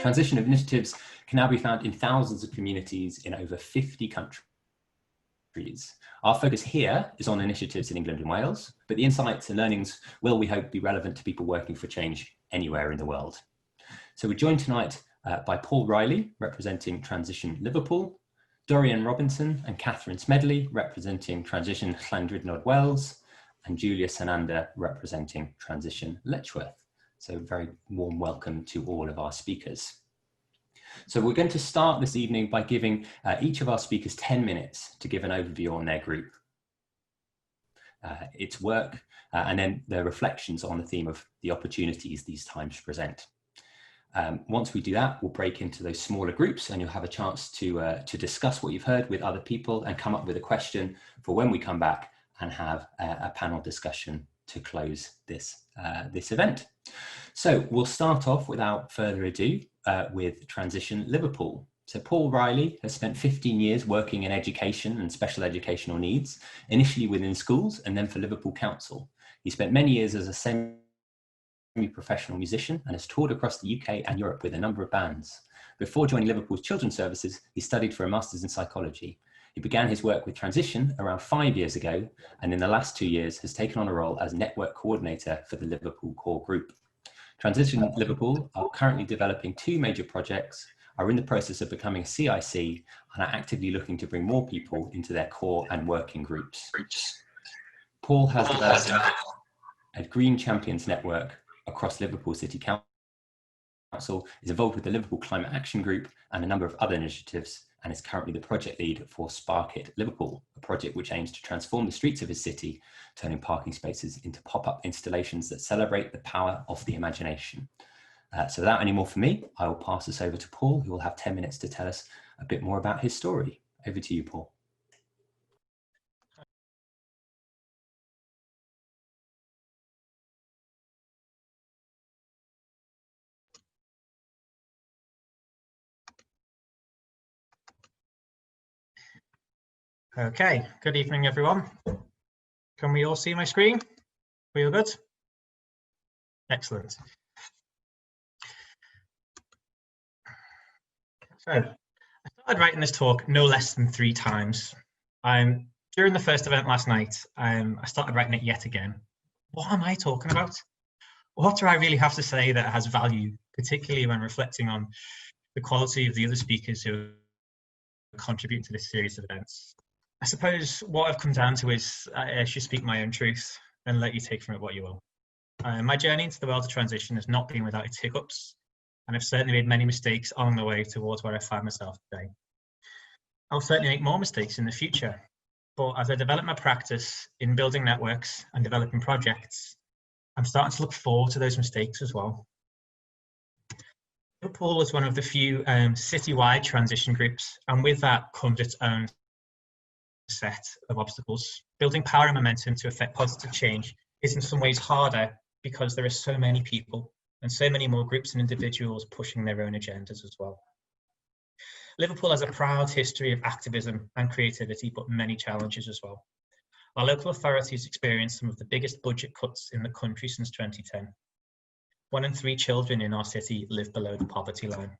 Transition initiatives can now be found in thousands of communities in over 50 countries. Our focus here is on initiatives in England and Wales, but the insights and learnings will, we hope, be relevant to people working for change anywhere in the world. So we're joined tonight by Paul Riley, representing Transition Liverpool, Dorian Robinson and Catherine Smedley, representing Transition Llandrindod, Wales, and Julia Sananda, representing Transition Letchworth. So very warm welcome to all of our speakers. So we're going to start this evening by giving each of our speakers 10 minutes to give an overview on their group, its work, and then their reflections on the theme of the opportunities these times present. Once we do that, we'll break into those smaller groups and you'll have a chance to discuss what you've heard with other people and come up with a question for when we come back and have a panel discussion to close this event. So we'll start off without further ado with Transition Liverpool. So Paul Riley has spent 15 years working in education and special educational needs, initially within schools and then for Liverpool Council. He spent many years as a semi-professional musician and has toured across the UK and Europe with a number of bands. Before joining Liverpool's Children's Services, he studied for a Master's in Psychology. He began his work with Transition around 5 years ago, and in the last 2 years has taken on a role as network coordinator for the Liverpool core group. Transition Liverpool are currently developing 2 major projects, are in the process of becoming a CIC, and are actively looking to bring more people into their core and working groups. Paul has developed a Green Champions network across Liverpool City Council, is involved with the Liverpool Climate Action Group and a number of other initiatives, and is currently the project lead for Spark It Liverpool, a project which aims to transform the streets of his city, turning parking spaces into pop-up installations that celebrate the power of the imagination. So without any more from me, I will pass this over to Paul, who will have 10 minutes to tell us a bit more about his story. Over to you, Paul. Okay, good evening, everyone. Can we all see my screen? We all good? Excellent. So, I started writing this talk no less than 3 times. During the first event last night, I started writing it yet again. What am I talking about? What do I really have to say that has value, particularly when reflecting on the quality of the other speakers who are contributing to this series of events? I suppose what I've come down to is I should speak my own truth and let you take from it what you will. My journey into the world of transition has not been without its hiccups, and I've certainly made many mistakes along the way towards where I find myself today. I'll certainly make more mistakes in the future, but as I develop my practice in building networks and developing projects, I'm starting to look forward to those mistakes as well. Liverpool is one of the few citywide transition groups, and with that comes its own set of obstacles. Building power and momentum to affect positive change is in some ways harder because there are so many people and so many more groups and individuals pushing their own agendas as well. Liverpool has a proud history of activism and creativity, but many challenges as well. Our local authorities experienced some of the biggest budget cuts in the country since 2010. 1 in 3 children in our city live below the poverty line.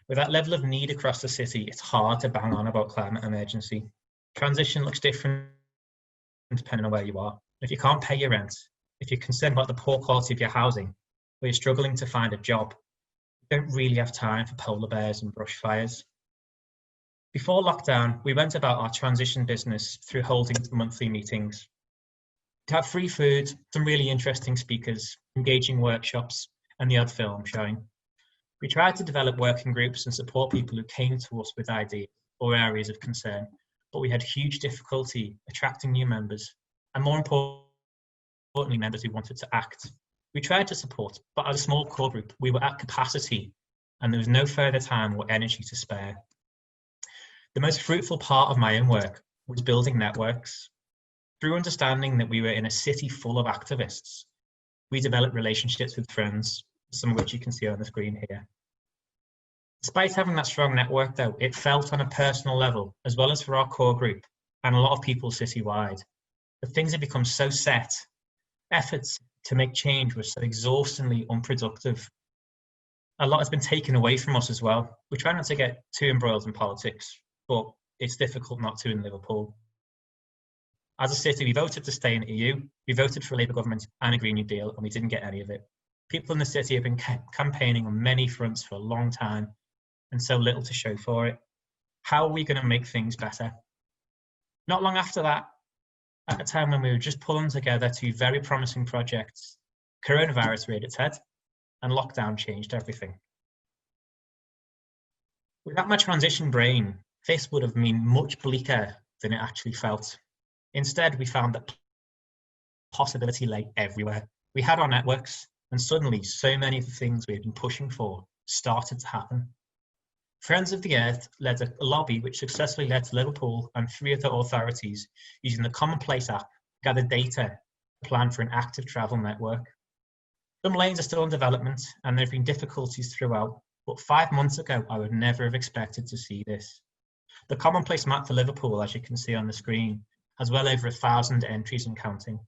With that level of need across the city, it's hard to bang on about climate emergency. Transition looks different depending on where you are. If you can't pay your rent, if you're concerned about the poor quality of your housing, or you're struggling to find a job, you don't really have time for polar bears and brush fires. Before lockdown, we went about our transition business through holding monthly meetings. To have free food, some really interesting speakers, engaging workshops, and the odd film showing. We tried to develop working groups and support people who came to us with ideas or areas of concern, but we had huge difficulty attracting new members, and more importantly, members who wanted to act. We tried to support, but as a small core group, we were at capacity, and there was no further time or energy to spare. The most fruitful part of my own work was building networks. Through understanding that we were in a city full of activists, we developed relationships with friends, some of which you can see on the screen here. Despite having that strong network though, it felt on a personal level, as well as for our core group and a lot of people citywide, that things had become so set, efforts to make change were so exhaustingly unproductive. A lot has been taken away from us as well. We try not to get too embroiled in politics, but it's difficult not to in Liverpool. As a city, we voted to stay in the EU, we voted for a Labour government and a Green New Deal, and we didn't get any of it. People in the city have been campaigning on many fronts for a long time, and so little to show for it. How are we going to make things better? Not long after that, at a time when we were just pulling together two very promising projects, coronavirus reared its head, and lockdown changed everything. Without my transition brain, this would have been much bleaker than it actually felt. Instead, we found that possibility lay everywhere. We had our networks, and suddenly so many of the things we had been pushing for started to happen. Friends of the Earth led a lobby which successfully led to Liverpool and 3 other authorities using the Commonplace app to gather data to plan for an active travel network. Some lanes are still in development and there have been difficulties throughout, but 5 months ago I would never have expected to see this. The Commonplace map for Liverpool, as you can see on the screen, has well over 1,000 entries and counting.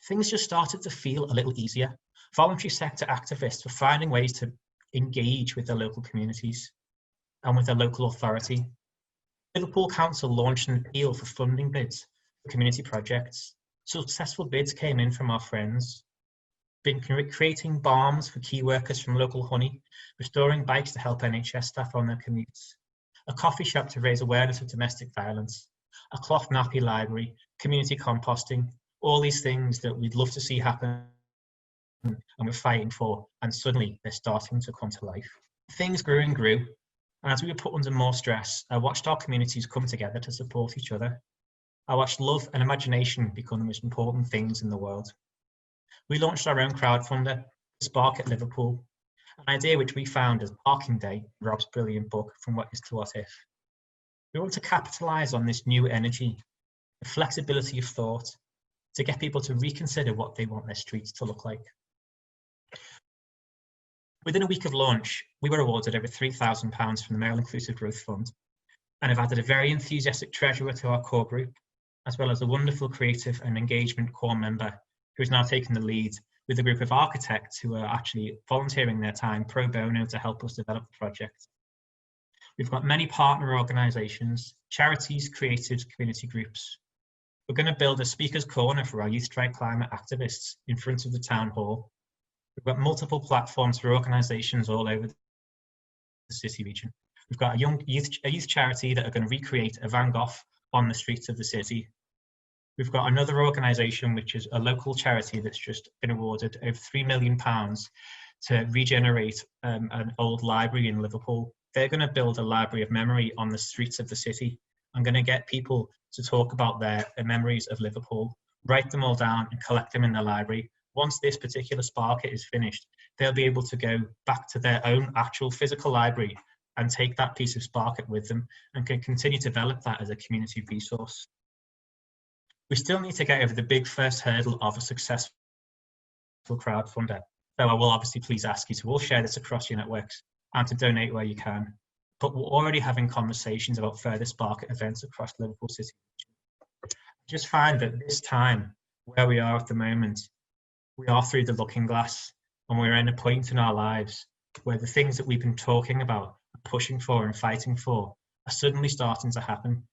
Things just started to feel a little easier. Voluntary sector activists were finding ways to engage with their local communities and with their local authority. Liverpool Council launched an appeal for funding bids for community projects. Successful bids came in from our friends. Been creating balms for key workers from local honey, restoring bikes to help NHS staff on their commutes, a coffee shop to raise awareness of domestic violence, a cloth nappy library, community composting, all these things that we'd love to see happen and we're fighting for, and suddenly they're starting to come to life. Things grew and grew, and as we were put under more stress, I watched our communities come together to support each other. I watched love and imagination become the most important things in the world. We launched our own crowdfunder, Spark at Liverpool, an idea which we found as Parking Day, Rob's brilliant book, From What Is to What If. We want to capitalise on this new energy, the flexibility of thought, to get people to reconsider what they want their streets to look like. Within a week of launch, we were awarded over £3,000 from the Mayoral Inclusive Growth Fund and have added a very enthusiastic treasurer to our core group, as well as a wonderful creative and engagement core member who has now taken the lead with a group of architects who are actually volunteering their time pro bono to help us develop the project. We've got many partner organisations, charities, creatives, community groups. We're going to build a speaker's corner for our Youth Strike climate activists in front of the town hall. We've got multiple platforms for organisations all over the city region. We've got a youth charity that are going to recreate a Van Gogh on the streets of the city. We've got another organisation, which is a local charity that's just been awarded over £3 million to regenerate an old library in Liverpool. They're going to build a library of memory on the streets of the city. I'm going to get people to talk about their memories of Liverpool, write them all down and collect them in the library. Once this particular Sparket is finished, they'll be able to go back to their own actual physical library and take that piece of Sparket with them and can continue to develop that as a community resource. We still need to get over the big first hurdle of a successful crowdfunder. So I will obviously please ask you to all share this across your networks and to donate where you can. But we're already having conversations about further Sparket events across Liverpool City. I just find that this time, where we are at the moment, we are through the looking glass and we're in a point in our lives where the things that we've been talking about, pushing for and fighting for are suddenly starting to happen,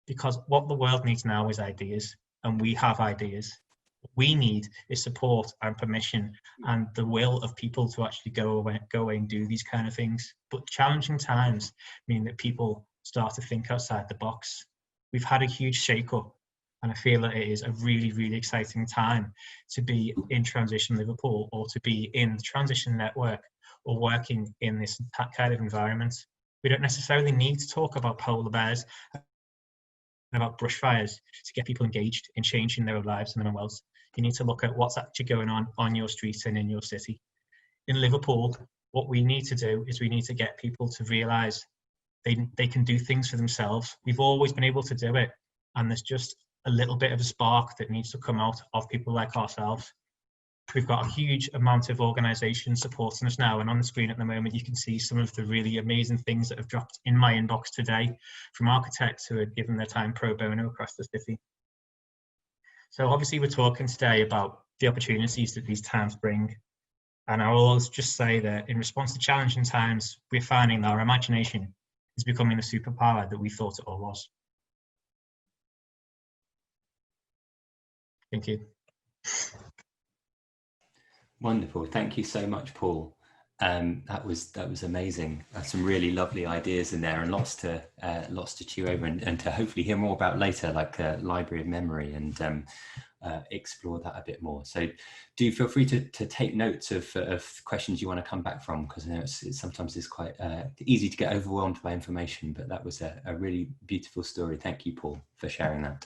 because what the world needs now is ideas, and we have ideas. What we need is support and permission and the will of people to actually go away and do these kind of things. But challenging times mean that people start to think outside the box. We've had a huge shake-up, and I feel that it is a really, really exciting time to be in Transition Liverpool or to be in the Transition Network or working in this kind of environment. We don't necessarily need to talk about polar bears and about brushfires to get people engaged in changing their lives and their own worlds. You need to look at what's actually going on your street and in your city. In Liverpool, what we need to do is we need to get people to realise they can do things for themselves. We've always been able to do it, and there's just a little bit of a spark that needs to come out of people like ourselves. We've got a huge amount of organisations supporting us now, and on the screen at the moment you can see some of the really amazing things that have dropped in my inbox today from architects who had given their time pro bono across the city. So obviously we're talking today about the opportunities that these times bring, And I will always just say that in response to challenging times, we're finding that our imagination is becoming the superpower that we thought it all was. Thank you. Wonderful. Thank you so much, Paul. That was amazing. Some really lovely ideas in there, and lots to chew over, and to hopefully hear more about later, like Library of Memory, and explore that a bit more. So do feel free to take notes of questions you want to come back from, because I know it's sometimes it's quite easy to get overwhelmed by information, but that was a really beautiful story. Thank you, Paul, for sharing that.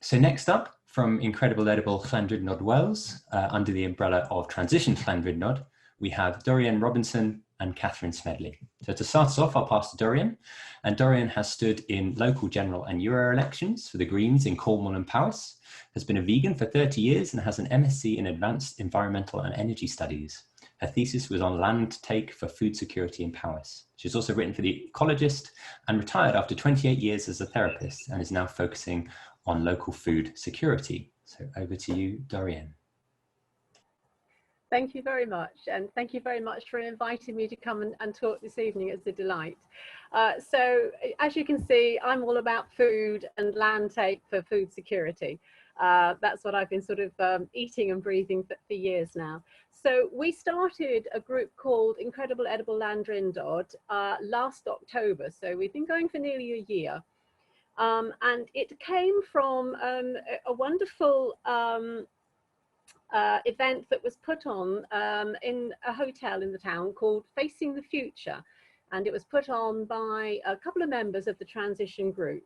So next up, from Incredible Edible Llandrindod Wales, under the umbrella of Transition Llandrindod, we have Dorian Robinson and Catherine Smedley. So to start us off, I'll pass to Dorian. And Dorian has stood in local general and Euro elections for the Greens in Cornwall and Powys, has been a vegan for 30 years and has an MSc in Advanced Environmental and Energy Studies. Her thesis was on land take for food security in Powys. She's also written for The Ecologist and retired after 28 years as a therapist, and is now focusing on local food security. So over to you, Dorian. Thank you very much, and thank you very much for inviting me to come and talk this evening. It's a delight. So as you can see, I'm all about food and land take for food security. That's what I've been sort of eating and breathing for years now. So we started a group called Incredible Edible Llandrindod last October. So we've been going for nearly a year. And it came from a wonderful event that was put on in a hotel in the town called Facing the Future. And it was put on by a couple of members of the transition group.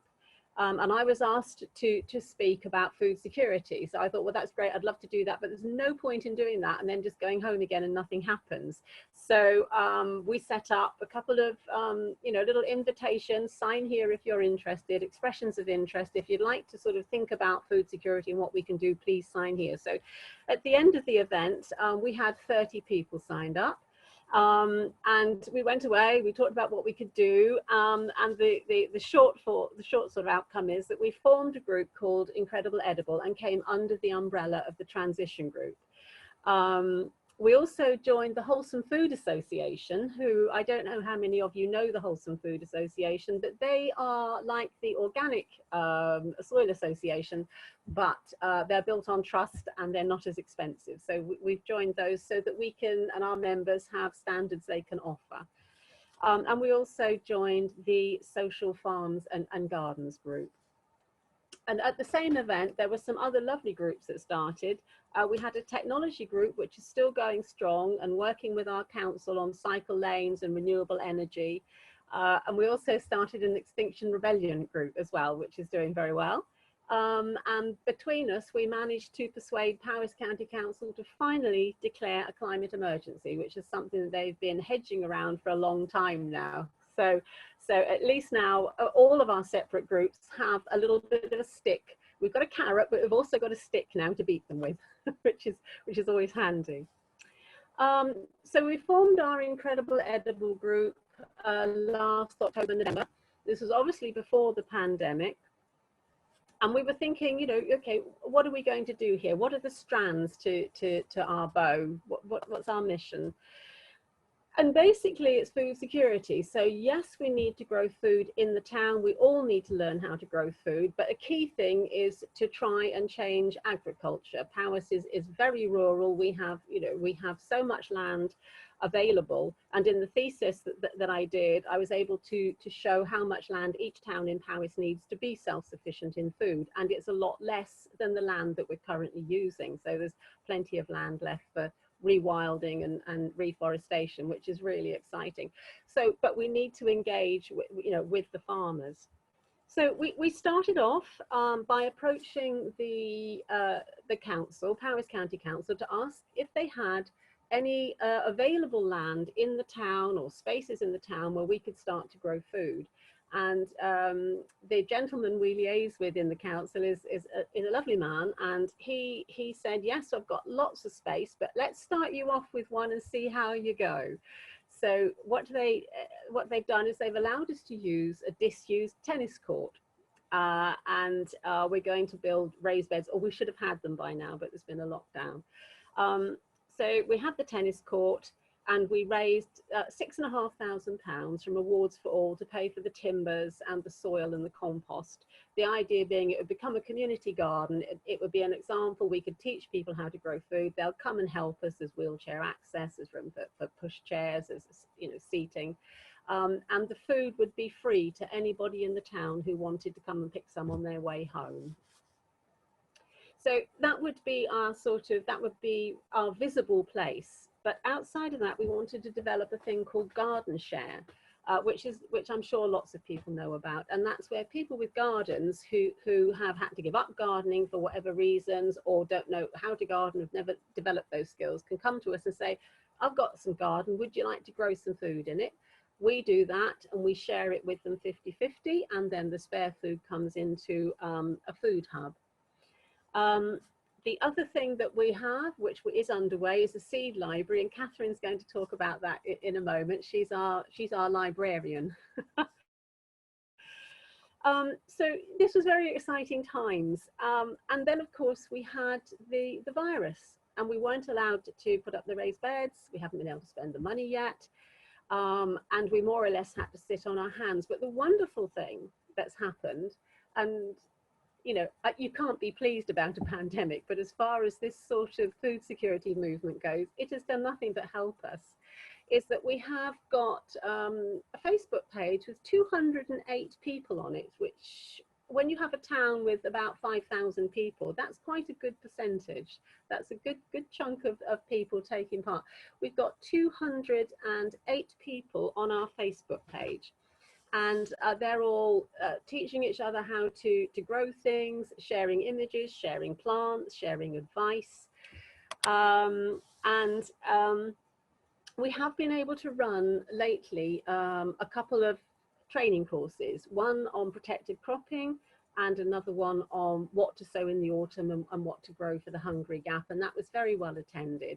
And I was asked to speak about food security. So I thought, well, that's great. I'd love to do that, but there's no point in doing that and then just going home again and nothing happens. So we set up a couple of, little invitations, sign here if you're interested, expressions of interest. If you'd like to sort of think about food security and what we can do, please sign here. So at the end of the event, we had 30 people signed up. And we went away, we talked about what we could do, and the short sort of outcome is that we formed a group called Incredible Edible and came under the umbrella of the transition group. We also joined the Wholesome Food Association, who I don't know how many of you know the Wholesome Food Association, but they are like the Organic Soil Association, but they're built on trust and they're not as expensive. So we've joined those so that we can, and our members have standards they can offer. And we also joined the Social Farms and Gardens group. And at the same event, there were some other lovely groups that started. We had a technology group, which is still going strong and working with our council on cycle lanes and renewable energy. And we also started an Extinction Rebellion group as well, which is doing very well. And between us, we managed to persuade Powys County Council to finally declare a climate emergency, which is something that they've been hedging around for a long time now. So at least now, all of our separate groups have a little bit of a stick. We've got a carrot, but we've also got a stick now to beat them with, which is always handy. So we formed our Incredible Edible group last October, November. This was obviously before the pandemic. And we were thinking, okay, what are we going to do here? What are the strands to our bow? What's our mission? And basically it's food security. So yes, we need to grow food in the town. We all need to learn how to grow food, but a key thing is to try and change agriculture. Powys is very rural. We have so much land available. And in the thesis that I did, I was able to show how much land each town in Powys needs to be self-sufficient in food. And it's a lot less than the land that we're currently using. So there's plenty of land left for rewilding and reforestation, which is really exciting. So, but we need to engage with the farmers. So we started off by approaching the council, Powys County Council, to ask if they had any available land in the town or spaces in the town where we could start to grow food. And the gentleman we liaise with in the council is a lovely man, and he said, yes, I've got lots of space, but let's start you off with one and see how you go. So what they've done is they've allowed us to use a disused tennis court, and we're going to build raised beds, or we should have had them by now, but there's been a lockdown. So we had the tennis court, and we raised £6,500 from Awards for All to pay for the timbers and the soil and the compost. The idea being it would become a community garden. It would be an example. We could teach people how to grow food. They'll come and help us. There's wheelchair access, there's room for push chairs, there's, you know, seating. And the food would be free to anybody in the town who wanted to come and pick some on their way home. So that would be our that would be our visible place. But outside of that, we wanted to develop a thing called Garden Share, which I'm sure lots of people know about. And that's where people with gardens who have had to give up gardening for whatever reasons, or don't know how to garden, have never developed those skills, can come to us and say, I've got some garden, would you like to grow some food in it? We do that, and we share it with them 50-50, and then the spare food comes into a food hub. The other thing that we have, which is underway, is a seed library, and Catherine's going to talk about that in a moment. She's our librarian. So this was very exciting times. And then, of course, we had the virus, and we weren't allowed to put up the raised beds. We haven't been able to spend the money yet. And we more or less had to sit on our hands. But the wonderful thing that's happened, and you know, you can't be pleased about a pandemic, but as far as this sort of food security movement goes, it has done nothing but help us, is that we have got a Facebook page with 208 people on it, which when you have a town with about 5,000 people, that's quite a good percentage. That's a good chunk of people taking part. We've got 208 people on our Facebook page. And they're all teaching each other how to grow things, sharing images, sharing plants, sharing advice. We have been able to run lately a couple of training courses, one on protected cropping and another one on what to sow in the autumn and what to grow for the hungry gap. And that was very well attended.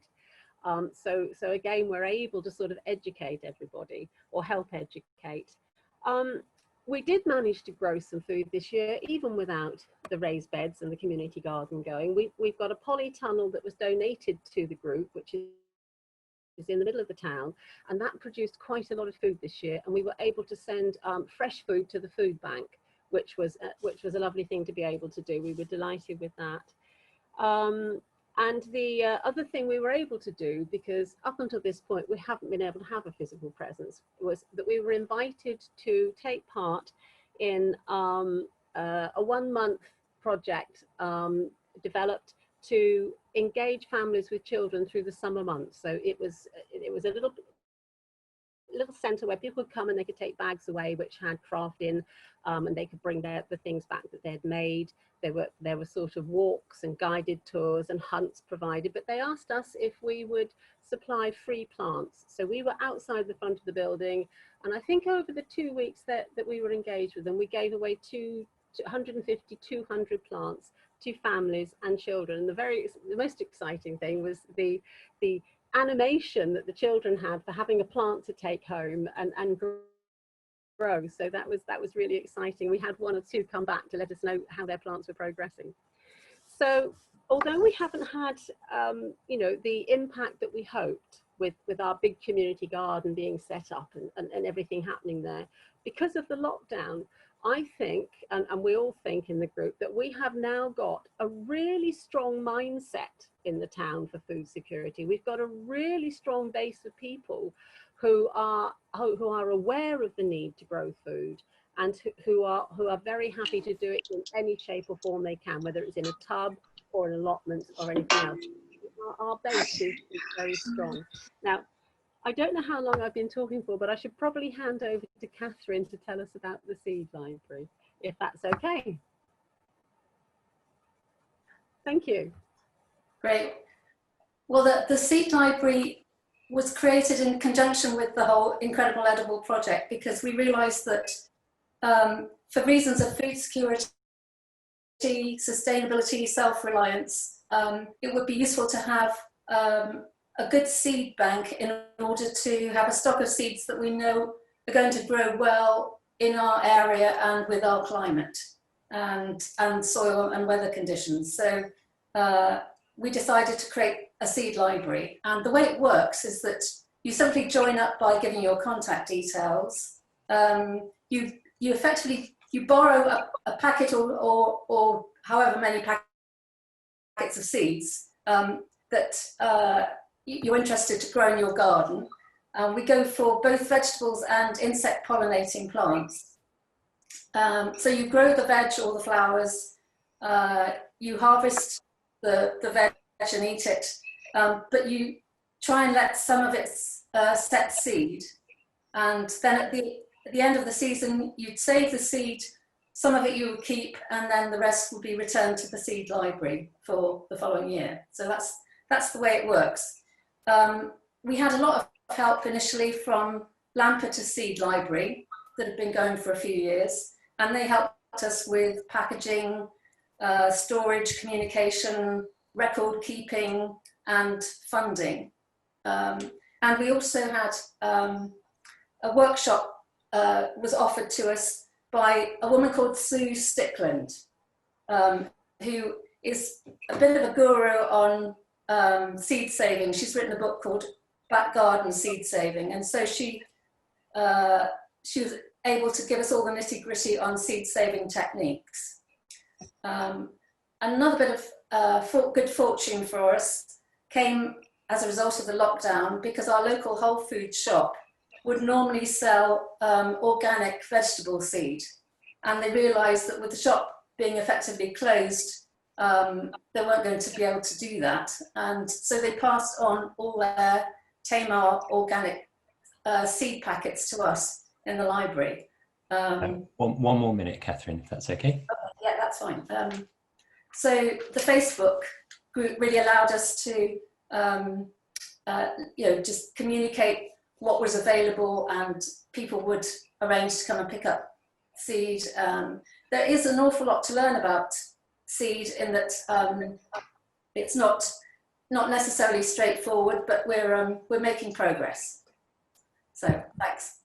So again, we're able to sort of educate everybody, or help educate. We did manage to grow some food this year, even without the raised beds and the community garden going. We've got a polytunnel that was donated to the group, which is in the middle of the town, and that produced quite a lot of food this year. And we were able to send fresh food to the food bank, which was a lovely thing to be able to do. We were delighted with that. And the other thing we were able to do, because up until this point we haven't been able to have a physical presence, was that we were invited to take part in a 1-month project developed to engage families with children through the summer months. So it was a little centre where people could come and they could take bags away which had craft in, and they could bring the things back that they'd made. There were sort of walks and guided tours and hunts provided, but they asked us if we would supply free plants. So we were outside the front of the building, and I think over the 2 weeks that we were engaged with them, we gave away 150, 200 plants to families and children. And the most exciting thing was the animation that the children had for having a plant to take home and grow. So that was really exciting. We had 1 or 2 come back to let us know how their plants were progressing. So although we haven't had you know, the impact that we hoped with our big community garden being set up and everything happening there, because of the lockdown, I think, and we all think in the group, that we have now got a really strong mindset in the town for food security. We've got a really strong base of people who are aware of the need to grow food, and who are very happy to do it in any shape or form they can, whether it's in a tub or an allotment or anything else. Our base is very strong. Now, I don't know how long I've been talking for, but I should probably hand over to Catherine to tell us about the seed library, if that's okay. Thank you. Great. Well, the seed library was created in conjunction with the whole Incredible Edible project, because we realized that for reasons of food security, sustainability, self-reliance, it would be useful to have a good seed bank in order to have a stock of seeds that we know are going to grow well in our area and with our climate and soil and weather conditions. So we decided to create a seed library. And the way it works is that you simply join up by giving your contact details. You effectively, you borrow a packet or however many packets of seeds that you're interested to grow in your garden. We go for both vegetables and insect pollinating plants. So you grow the veg or the flowers, you harvest the veg and eat it, but you try and let some of it set seed. And then at the end of the season, you'd save the seed, some of it you would keep, and then the rest will be returned to the seed library for the following year. So that's the way it works. We had a lot of help initially from Lamper to Seed Library that had been going for a few years, and they helped us with packaging, storage, communication, record keeping, and funding. And we also had a workshop was offered to us by a woman called Sue Stickland, who is a bit of a guru on seed saving. She's written a book called Back Garden Seed Saving, and so she was able to give us all the nitty-gritty on seed saving techniques. Another bit of good fortune for us came as a result of the lockdown, because our local Whole Foods shop would normally sell organic vegetable seed, and they realised that with the shop being effectively closed, they weren't going to be able to do that, and so they passed on all their Tamar organic seed packets to us in the library. One more minute, Catherine, if that's okay. Yeah, that's fine. So the Facebook group really allowed us to just communicate what was available, and people would arrange to come and pick up seed. There is an awful lot to learn about seed in that it's not necessarily straightforward, but we're making progress. So thanks.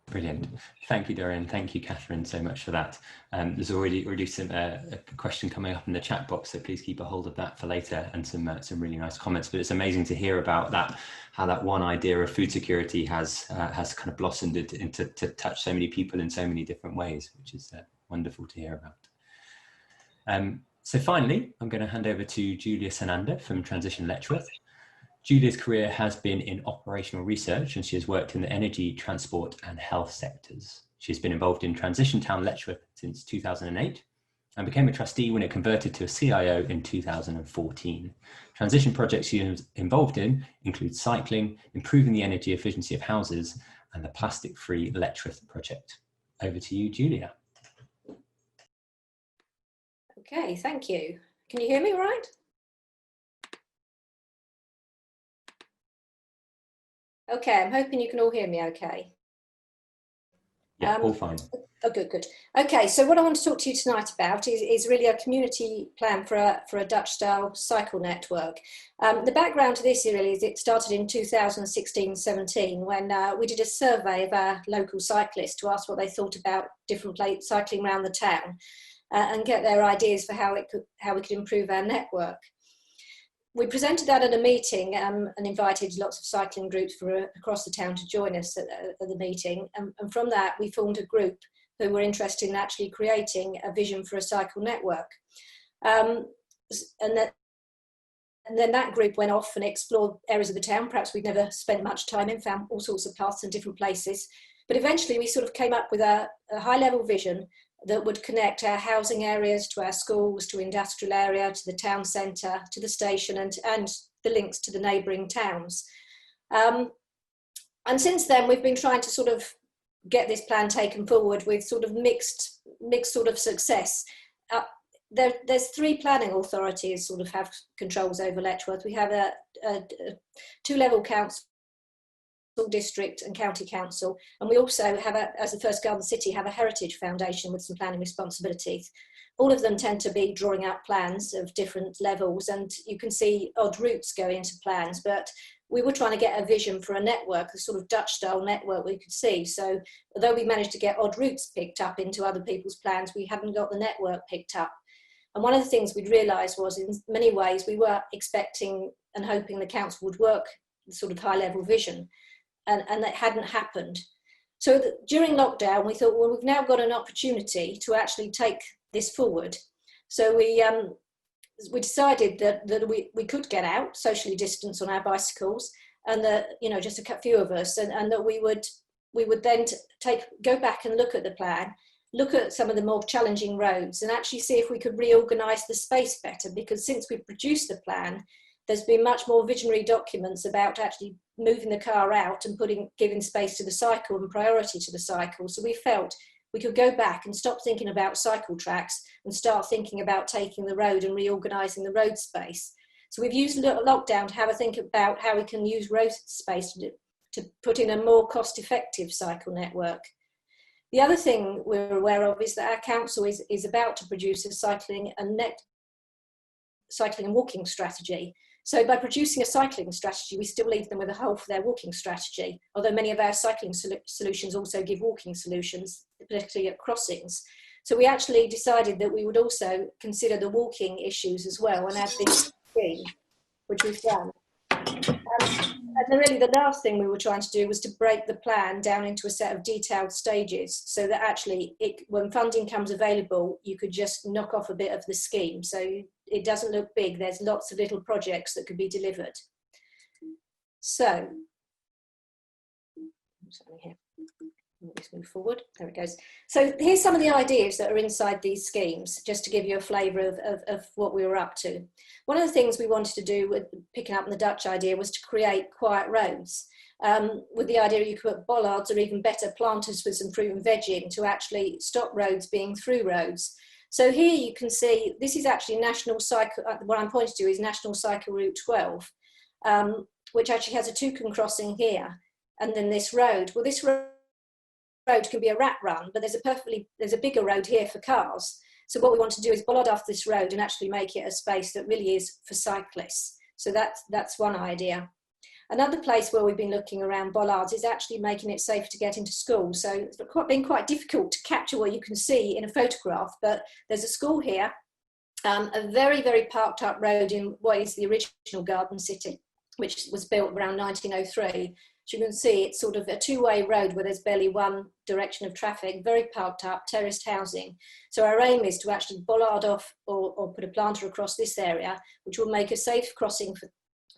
Brilliant. Thank you, Dorian. Thank you, Catherine, so much for that. There's already some a question coming up in the chat box, so please keep a hold of that for later, and some really nice comments. But it's amazing to hear about that, how that one idea of food security has kind of blossomed into to touch so many people in so many different ways, which is wonderful to hear about. So finally, I'm going to hand over to Julia Sananda from Transition Letchworth. Julia's career has been in operational research, and she has worked in the energy, transport and health sectors. She has been involved in Transition Town Letchworth since 2008 and became a trustee when it converted to a CIO in 2014. Transition projects she is involved in include cycling, improving the energy efficiency of houses, and the plastic-free Letchworth project. Over to you, Julia. Okay, thank you. Can you hear me all right? Okay, I'm hoping you can all hear me okay. Yeah, all fine. Oh, good. Okay, so what I want to talk to you tonight about is really a community plan for a Dutch-style cycle network. The background to this really is it started in 2016-17 when we did a survey of our local cyclists to ask what they thought about different cycling around the town and get their ideas for how we could improve our network. We presented that at a meeting and invited lots of cycling groups from across the town to join us at the meeting. And from that, we formed a group who were interested in actually creating a vision for a cycle network. And then that group went off and explored areas of the town perhaps we'd never spent much time in, found all sorts of paths in different places. But eventually we sort of came up with a high-level vision that would connect our housing areas to our schools, to industrial area, to the town centre, to the station, and the links to the neighbouring towns. And since then, we've been trying to sort of get this plan taken forward with sort of mixed sort of success. There's three planning authorities sort of have controls over Letchworth. We have a two-level council, district and county council, and we also have as the first garden city have a heritage foundation with some planning responsibilities. All of them tend to be drawing out plans of different levels, and you can see odd routes going into plans, but we were trying to get a vision for a network, a sort of Dutch style network we could see. So although we managed to get odd routes picked up into other people's plans, we hadn't got the network picked up. And one of the things we'd realised was, in many ways, we were expecting and hoping the council would work the sort of high-level vision, and that hadn't happened. So during lockdown, we thought, well, we've now got an opportunity to actually take this forward. So we decided that we could get out, socially distanced on our bicycles, and that, you know, just a few of us, and that we would then go back and look at the plan, look at some of the more challenging roads, and actually see if we could reorganise the space better. Because since we produced the plan, there's been much more visionary documents about actually moving the car out and giving space to the cycle and priority to the cycle. So we felt we could go back and stop thinking about cycle tracks and start thinking about taking the road and reorganising the road space. So we've used lockdown to have a think about how we can use road space to put in a more cost-effective cycle network. The other thing we're aware of is that our council is about to produce a cycling and walking strategy. So by producing a cycling strategy, we still leave them with a hole for their walking strategy, although many of our cycling solutions also give walking solutions, particularly at crossings. So we actually decided that we would also consider the walking issues as well and add this screen, which we've done. And then really the last thing we were trying to do was to break the plan down into a set of detailed stages, so that actually when funding comes available, you could just knock off a bit of the scheme. So it doesn't look big. There's lots of little projects that could be delivered. So, here. Let's move forward. There it goes. So here's some of the ideas that are inside these schemes, just to give you a flavour of what we were up to. One of the things we wanted to do, with picking up on the Dutch idea, was to create quiet roads, with the idea you could put bollards or even better planters with some fruit and veg in to actually stop roads being through roads. So here you can see, this is actually National Cycle, what I'm pointing to is National Cycle Route 12, which actually has a toucan crossing here, and then this road. Well, this road can be a rat run, but there's a bigger road here for cars. So what we want to do is bollard off this road and actually make it a space that really is for cyclists. So that's one idea. Another place where we've been looking around bollards is actually making it safe to get into schools. So it's been quite difficult to capture what you can see in a photograph, but there's a school here, a very, very parked up road in what is the original Garden City, which was built around 1903. So you can see it's sort of a two-way road where there's barely one direction of traffic, very parked up, terraced housing. So our aim is to actually bollard off or put a planter across this area, which will make a safe crossing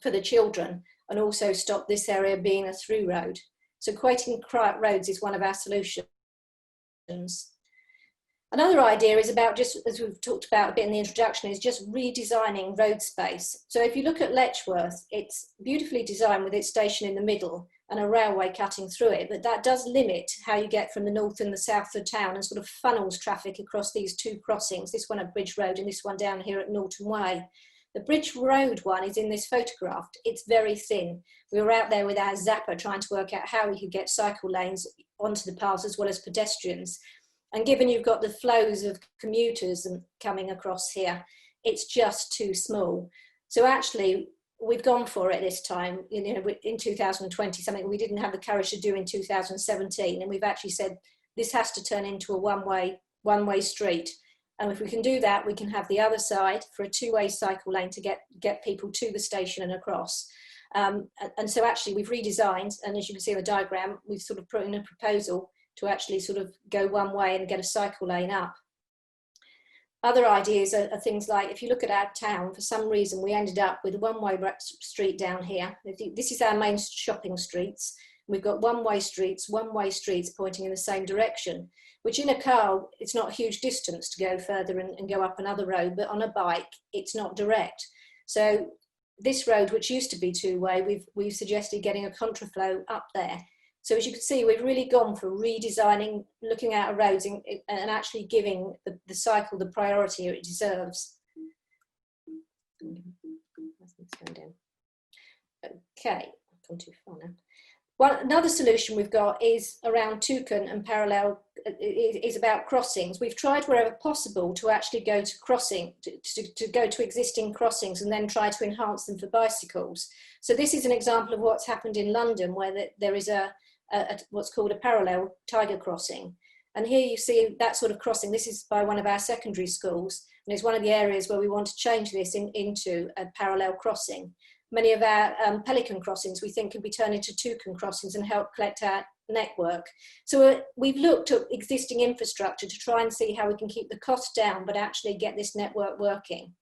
for the children and also stop this area being a through road. So creating quiet roads is one of our solutions. Another idea is about, just as we've talked about a bit in the introduction, is just redesigning road space. So if you look at Letchworth, it's beautifully designed with its station in the middle and a railway cutting through it, but that does limit how you get from the north and the south of town and sort of funnels traffic across these two crossings, this one at Bridge Road and this one down here at Norton Way. The Bridge Road one is in this photograph. It's very thin. We were out there with our zapper trying to work out how we could get cycle lanes onto the paths as well as pedestrians. And given you've got the flows of commuters coming across here, it's just too small. So actually, we've gone for it this time, you know, in 2020, something we didn't have the courage to do in 2017. And we've actually said, this has to turn into a one-way street. And if we can do that, we can have the other side for a two-way cycle lane to get people to the station and across. And so actually we've redesigned, and as you can see in the diagram, we've sort of put in a proposal to actually sort of go one way and get a cycle lane up. Other ideas are things like, if you look at our town, for some reason we ended up with a one-way street down here. This is our main shopping streets. We've got one-way streets pointing in the same direction, which in a car, it's not a huge distance to go further and go up another road, but on a bike, it's not direct. So this road, which used to be two-way, we've suggested getting a contraflow up there. So as you can see, we've really gone for redesigning, looking at our roads and actually giving the cycle the priority it deserves. Okay, I've gone too far now. Another solution we've got is around toucan and parallel, is about crossings. We've tried wherever possible to actually go to to go to existing crossings and then try to enhance them for bicycles. So this is an example of what's happened in London, where there is what's called a parallel tiger crossing. And here you see that sort of crossing. This is by one of our secondary schools, and it's one of the areas where we want to change this into a parallel crossing. Many of our pelican crossings we think can be turned into toucan crossings and help collect our network. So we've looked at existing infrastructure to try and see how we can keep the cost down but actually get this network working.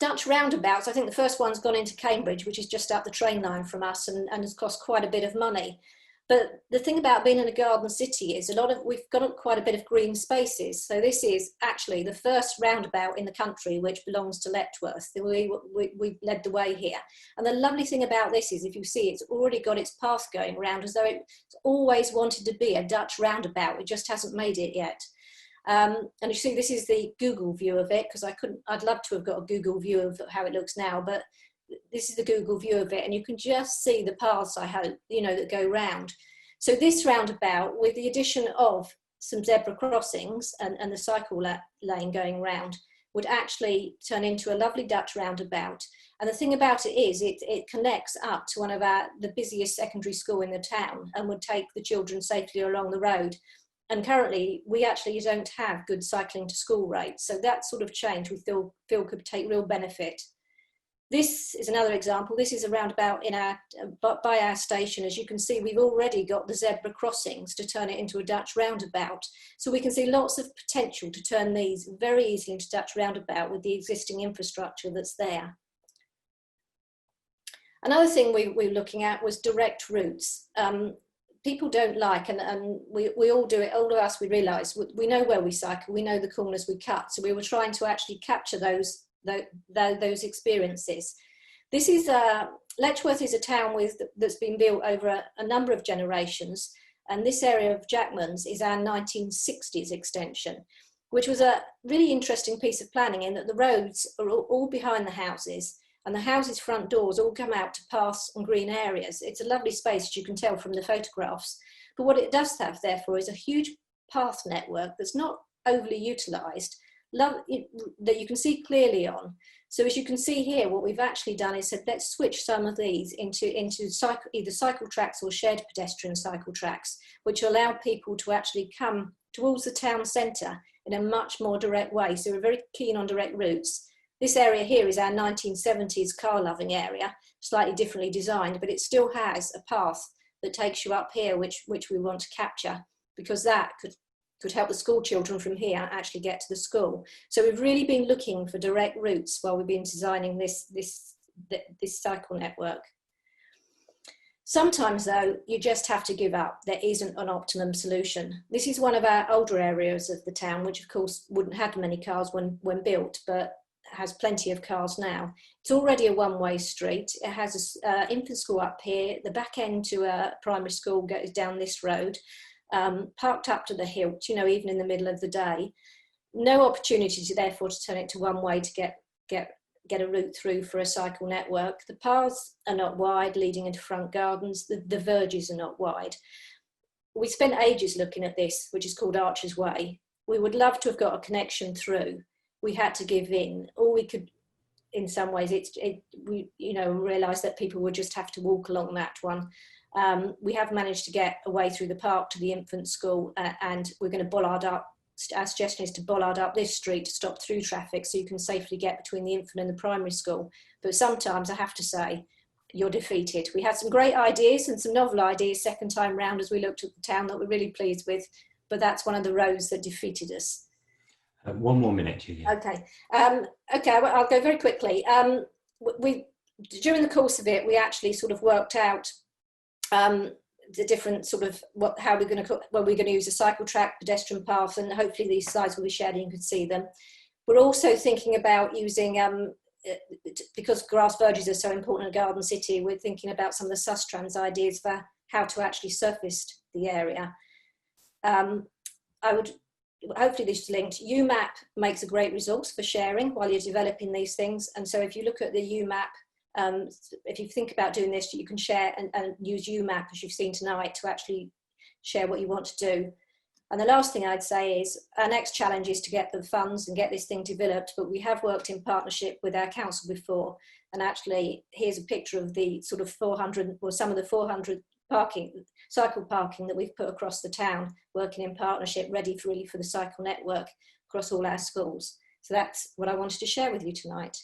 Dutch roundabouts, I think the first one's gone into Cambridge, which is just up the train line from us, and has cost quite a bit of money. But the thing about being in a garden city is we've got quite a bit of green spaces. So this is actually the first roundabout in the country which belongs to Letchworth. We've led the way here. And the lovely thing about this is, if you see, it's already got its path going round as though it's always wanted to be a Dutch roundabout. It just hasn't made it yet. And you see, this is the Google view of it, because I'd love to have got a Google view of how it looks now, but this is the Google view of it, and you can just see the paths, I hope, that go round. So this roundabout, with the addition of some zebra crossings and the cycle lane going round, would actually turn into a lovely Dutch roundabout. And the thing about it is, it connects up to one of the busiest secondary school in the town, and would take the children safely along the road. And currently, we actually don't have good cycling to school rates. So that sort of change we feel could take real benefit. This is another example. This is a roundabout by our station. As you can see, we've already got the zebra crossings to turn it into a Dutch roundabout. So we can see lots of potential to turn these very easily into Dutch roundabout with the existing infrastructure that's there. Another thing we were looking at was direct routes. People don't like, and we all do it, all of us, we realise, we know where we cycle, we know the corners we cut. So we were trying to actually capture those experiences. This is Letchworth is a town that's been built over a number of generations, and this area of Jackman's is our 1960s extension, which was a really interesting piece of planning in that the roads are all behind the houses, and the houses' front doors all come out to paths and green areas. It's a lovely space, as you can tell from the photographs. But what it does have, therefore, is a huge path network that's not overly utilised, that you can see clearly on. So as you can see here, what we've actually done is said, let's switch some of these into either cycle tracks or shared pedestrian cycle tracks, which allow people to actually come towards the town centre in a much more direct way. So we're very keen on direct routes. This area here is our 1970s car-loving area, slightly differently designed, but it still has a path that takes you up here, which we want to capture, because that could help the school children from here actually get to the school. So we've really been looking for direct routes while we've been designing this cycle network. Sometimes, though, you just have to give up. There isn't an optimum solution. This is one of our older areas of the town, which of course wouldn't have many cars when built, but has plenty of cars now. It's already a one-way street. It has an infant school up here. The back end to a primary school goes down this road, parked up to the hilt, even in the middle of the day. No opportunity therefore to turn it to one way to get a route through for a cycle network. The paths are not wide, leading into front gardens. The verges are not wide. We spent ages looking at this, which is called Archer's Way. We would love to have got a connection through. We had to give in, or we could, in some ways, we realised that people would just have to walk along that one. We have managed to get away through the park to the infant school, and we're going to bollard up. Our suggestion is to bollard up this street to stop through traffic so you can safely get between the infant and the primary school. But sometimes I have to say, you're defeated. We had some great ideas and some novel ideas second time round as we looked at the town that we're really pleased with, but that's one of the roads that defeated us. One more minute, Julia. Okay. I'll go very quickly. During the course of it, we actually sort of worked out the different sort of how we're going to use a cycle track, pedestrian path, and hopefully these slides will be shared and you can see them. We're also thinking about using, because grass verges are so important in a garden city, we're thinking about some of the Sustrans ideas for how to actually surface the area. Hopefully this is linked. UMAP makes a great resource for sharing while you're developing these things. And so if you look at the UMAP, if you think about doing this, you can share and use UMAP, as you've seen tonight, to actually share what you want to do. And the last thing I'd say is our next challenge is to get the funds and get this thing developed, but we have worked in partnership with our council before. And actually, here's a picture of the sort of 400, or some of the 400 cycle parking that we've put across the town, working in partnership, ready for the cycle network across all our schools. So that's what I wanted to share with you tonight.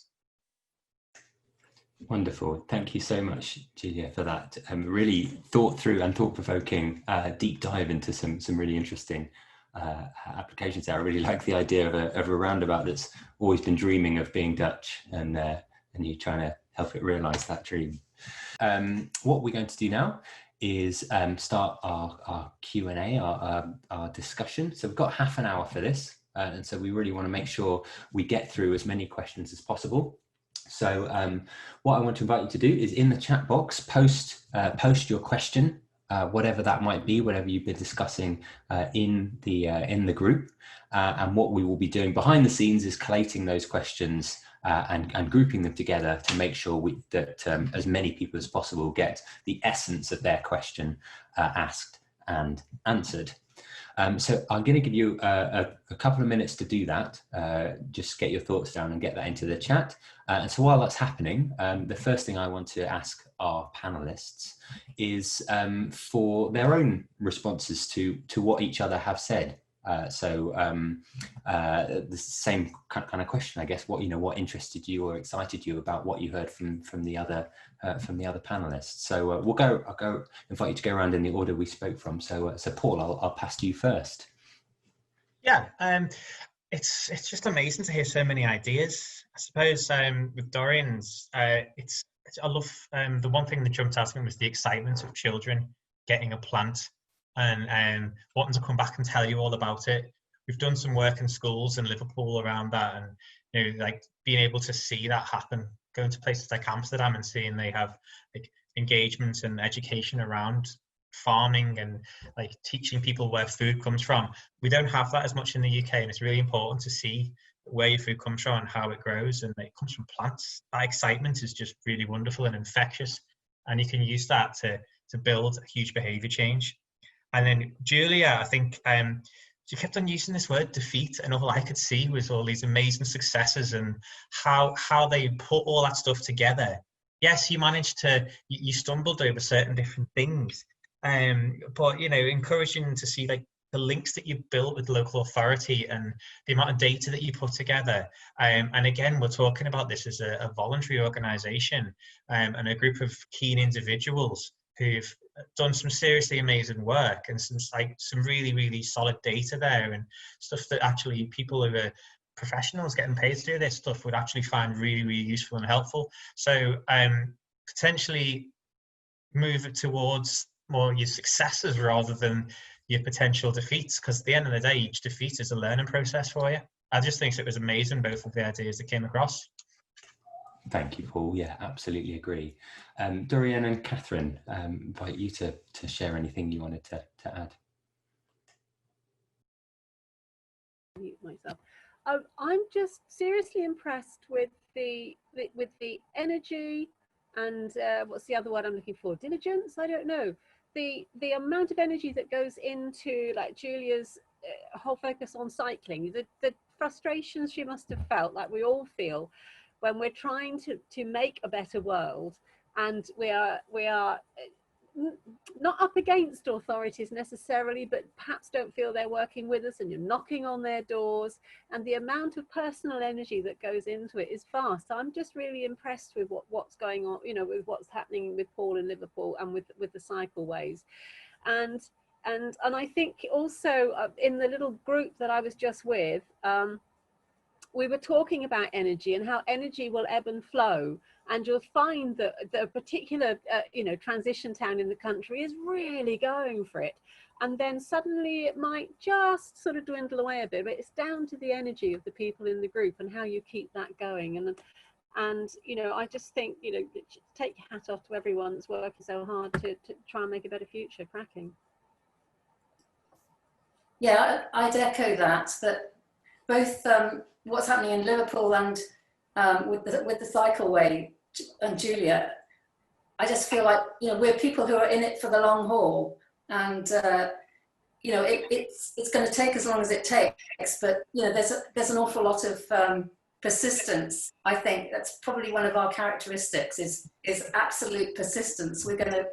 Wonderful. Thank you so much, Julia, for that really thought through and thought provoking deep dive into some really interesting applications there. I really like the idea of a roundabout that's always been dreaming of being Dutch, and you trying to help it realise that dream. What we're going to do now is start our Q&A, our discussion. So we've got half an hour for this, and so we really want to make sure we get through as many questions as possible. So what I want to invite you to do is, in the chat box, post your question, whatever that might be, whatever you've been discussing in the group. And what we will be doing behind the scenes is collating those questions and grouping them together to make sure that as many people as possible get the essence of their question asked and answered. So I'm going to give you a couple of minutes to do that. Just get your thoughts down and get that into the chat. And so while that's happening, the first thing I want to ask our panelists is for their own responses to what each other have said. The same kind of question, I guess. What interested you or excited you about what you heard from the other panelists? So I'll go invite you to go around in the order we spoke from. So Paul, I'll pass to you first. Yeah, it's just amazing to hear so many ideas. I suppose with Dorian's, I love the one thing that jumped out at me was the excitement of children getting a plant and wanting to come back and tell you all about it. We've done some work in schools in Liverpool around that, and like being able to see that happen, going to places like Amsterdam and seeing they have like engagement and education around farming and like teaching people where food comes from. We don't have that as much in the UK, and it's really important to see where your food comes from and how it grows, and it comes from plants. That excitement is just really wonderful and infectious, and you can use that to build a huge behavior change. And then Julia, I think she kept on using this word defeat, and all I could see was all these amazing successes and how they put all that stuff together. Yes, you stumbled over certain different things, but encouraging to see like the links that you built with local authority and the amount of data that you put together. And again, we're talking about this as a voluntary organisation and a group of keen individuals who've done some seriously amazing work, and some really, really solid data there, and stuff that actually people who are professionals getting paid to do this stuff would actually find really, really useful and helpful. So potentially move it towards more your successes rather than your potential defeats, because at the end of the day, each defeat is a learning process for you. I just think it was amazing, both of the ideas that came across. Thank you, Paul. Yeah, absolutely agree. Dorian and Catherine, invite you to share anything you wanted to add. Myself. I'm just seriously impressed with the energy and what's the other word I'm looking for? Diligence? I don't know. The amount of energy that goes into like Julia's whole focus on cycling, the frustrations she must have felt, like we all feel, when we're trying to make a better world, and we are not up against authorities necessarily, but perhaps don't feel they're working with us, and you're knocking on their doors, and the amount of personal energy that goes into it is vast. I'm just really impressed with what's going on, with what's happening with Paul in Liverpool and with the cycleways. And I think also in the little group that I was just with, we were talking about energy and how energy will ebb and flow, and you'll find that the particular transition town in the country is really going for it, and then suddenly it might just sort of dwindle away a bit, but it's down to the energy of the people in the group and how you keep that going. And I just think take your hat off to everyone that's working so hard to try and make a better future. Cracking. Yeah, I'd echo that both what's happening in Liverpool and with the cycleway and Julia, I just feel like we're people who are in it for the long haul, and it's going to take as long as it takes. But there's an awful lot of persistence. I think that's probably one of our characteristics is absolute persistence. We're going to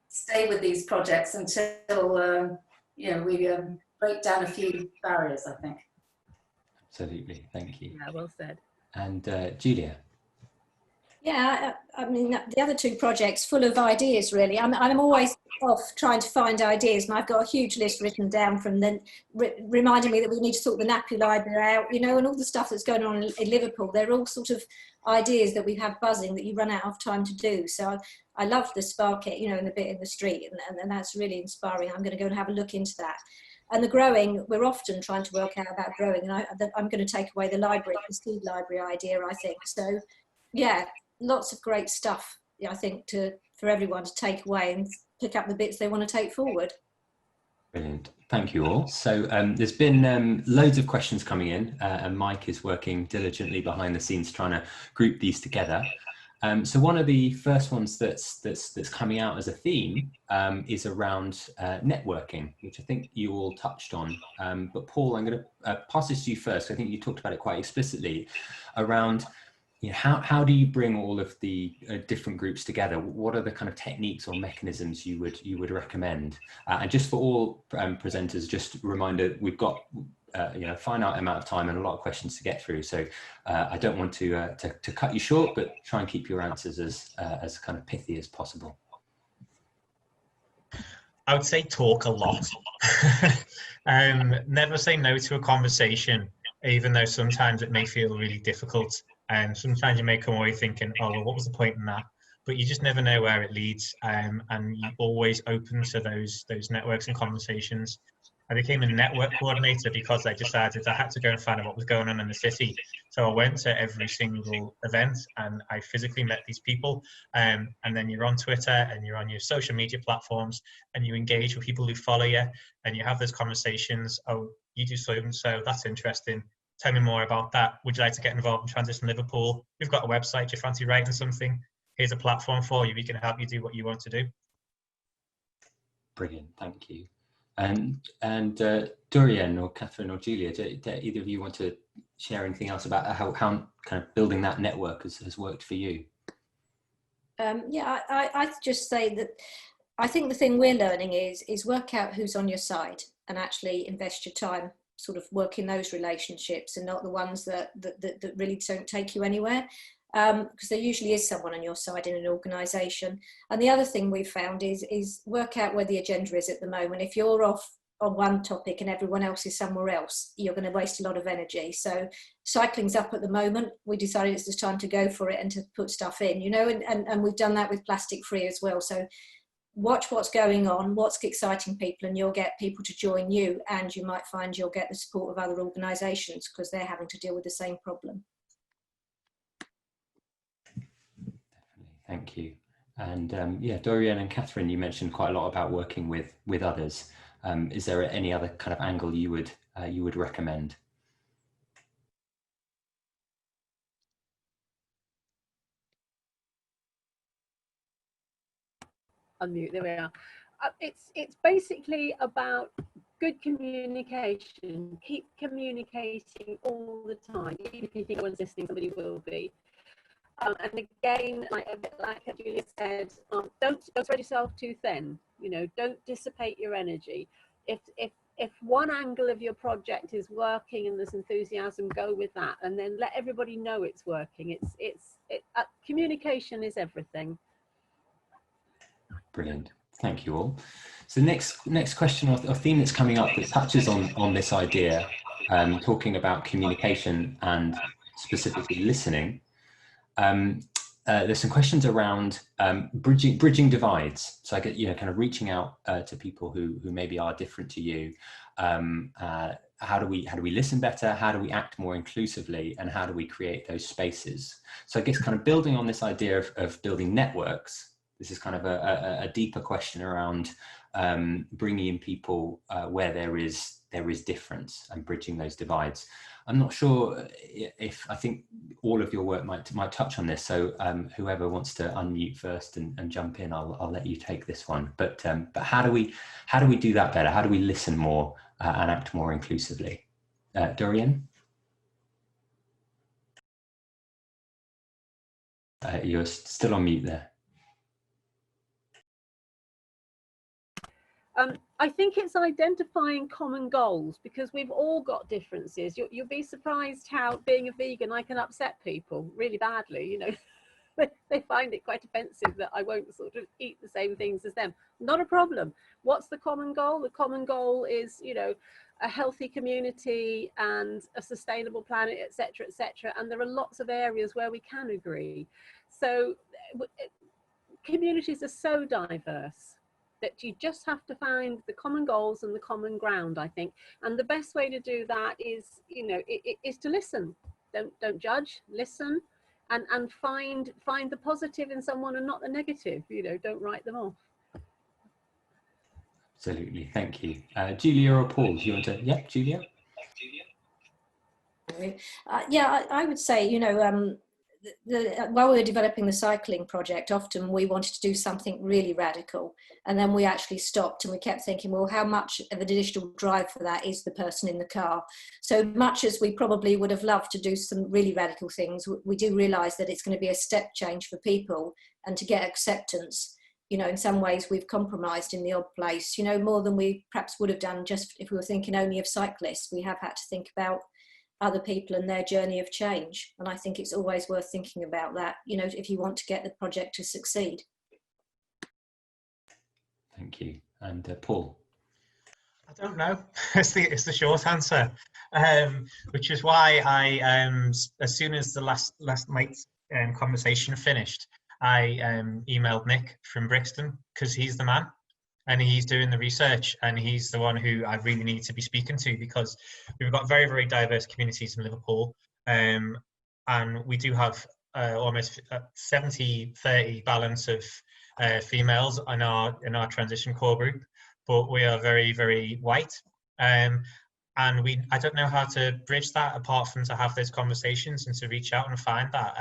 stay with these projects until we break down a few barriers, I think. Absolutely, thank you. Yeah, well said. And Julia? Yeah, I mean, the other two projects full of ideas, really. I'm always off trying to find ideas, and I've got a huge list written down from them, reminding me that we need to sort the nappy library out, you know, and all the stuff that's going on in Liverpool. They're all sort of ideas that we have buzzing that you run out of time to do. So I love the spark it, you know, and the bit in the street, and that's really inspiring. I'm going to go and have a look into that. And the growing, we're often trying to work out about growing, and I'm going to take away the library, the seed library idea, I think. So, yeah, lots of great stuff, I think, for everyone to take away and pick up the bits they want to take forward. Brilliant. Thank you all. So there's been loads of questions coming in, and Mike is working diligently behind the scenes trying to group these together. So one of the first ones that's coming out as a theme is around networking, which I think you all touched on. But Paul, I'm going to pass this to you first. I think you talked about it quite explicitly around, you know, how do you bring all of the different groups together? What are the kind of techniques or mechanisms you would recommend? And just for all presenters, just a reminder, we've got a finite amount of time and a lot of questions to get through. So I don't want to cut you short, but try and keep your answers as kind of pithy as possible. I would say talk a lot. Never say no to a conversation, even though sometimes it may feel really difficult. And sometimes you may come away thinking, oh, well, what was the point in that? But you just never know where it leads. And you're always open to those networks and conversations. I became a network coordinator because I decided I had to go and find out what was going on in the city. So I went to every single event and I physically met these people. And then you're on Twitter and you're on your social media platforms and you engage with people who follow you and you have those conversations. Oh, you do so that's interesting. Tell me more about that. Would you like to get involved in Transition Liverpool? We've got a website. Do you fancy writing something? Here's a platform for you. We can help you do what you want to do. Brilliant, thank you. And Dorian or Catherine or Julia, do either of you want to share anything else about how kind of building that network has worked for you? Yeah, I just say that I think the thing we're learning is work out who's on your side and actually invest your time sort of working those relationships and not the ones that really don't take you anywhere, because there usually is someone on your side in an organisation. And the other thing we've found is work out where the agenda is at the moment. If you're off on one topic and everyone else is somewhere else, you're going to waste a lot of energy. So cycling's up at the moment. We decided it's just time to go for it and to put stuff in, you know, and we've done that with plastic free as well. So watch what's going on, what's exciting people, and you'll get people to join you, and you might find you'll get the support of other organisations because they're having to deal with the same problem. Definitely, thank you. And yeah, Dorian and Catherine, you mentioned quite a lot about working with others. Is there any other kind of angle you would recommend? Unmute, there we are. It's basically about good communication. Keep communicating all the time. Even if you think no one's listening, somebody will be. And again, like Julia said, don't spread yourself too thin. You know, don't dissipate your energy. If one angle of your project is working and there's enthusiasm, go with that, and then let everybody know it's working. Communication is everything. Brilliant. Thank you all. So next question or theme that's coming up that touches on this idea, talking about communication and specifically listening. There's some questions around bridging divides. So I get, you know, kind of reaching out to people who maybe are different to you. How do we listen better? How do we act more inclusively? And how do we create those spaces? So I guess kind of building on this idea of building networks. This is kind of a deeper question around bringing in people where there is difference and bridging those divides. I'm not sure if, I think all of your work might touch on this. So whoever wants to unmute first and jump in, I'll let you take this one. But how do we do that better? How do we listen more and act more inclusively? Dorian? You're still on mute there. I think it's identifying common goals, because we've all got differences. You'll be surprised how being a vegan, I can upset people really badly, you know. They find it quite offensive that I won't sort of eat the same things as them. Not a problem. What's the common goal? The common goal is, you know, a healthy community and a sustainable planet, etc., etc. And there are lots of areas where we can agree. So communities are so diverse that you just have to find the common goals and the common ground, I think. And the best way to do that is, you know, is to listen. Don't judge, listen, and find the positive in someone and not the negative. You know, don't write them off. Absolutely, thank you. Julia or Paul, do you want to? Yeah, Julia. Yeah, I would say, you know, while we were developing the cycling project, often we wanted to do something really radical, and then we actually stopped and we kept thinking, well, how much of an additional drive for that is the person in the car? So much as we probably would have loved to do some really radical things, we do realise that it's going to be a step change for people, and to get acceptance, you know, in some ways we've compromised in the odd place, you know, more than we perhaps would have done just if we were thinking only of cyclists. We have had to think about other people and their journey of change, and I think it's always worth thinking about that, you know, if you want to get the project to succeed. Thank you. And Paul? I don't know. It's the short answer, which is why I as soon as the last night's conversation finished, I emailed Nick from Brixton, because he's the man and he's doing the research, and he's the one who I really need to be speaking to, because we've got very, very diverse communities in Liverpool, and we do have almost 70-30 balance of females in our transition core group, but we are very, very white, and I don't know how to bridge that apart from to have those conversations and to reach out and find that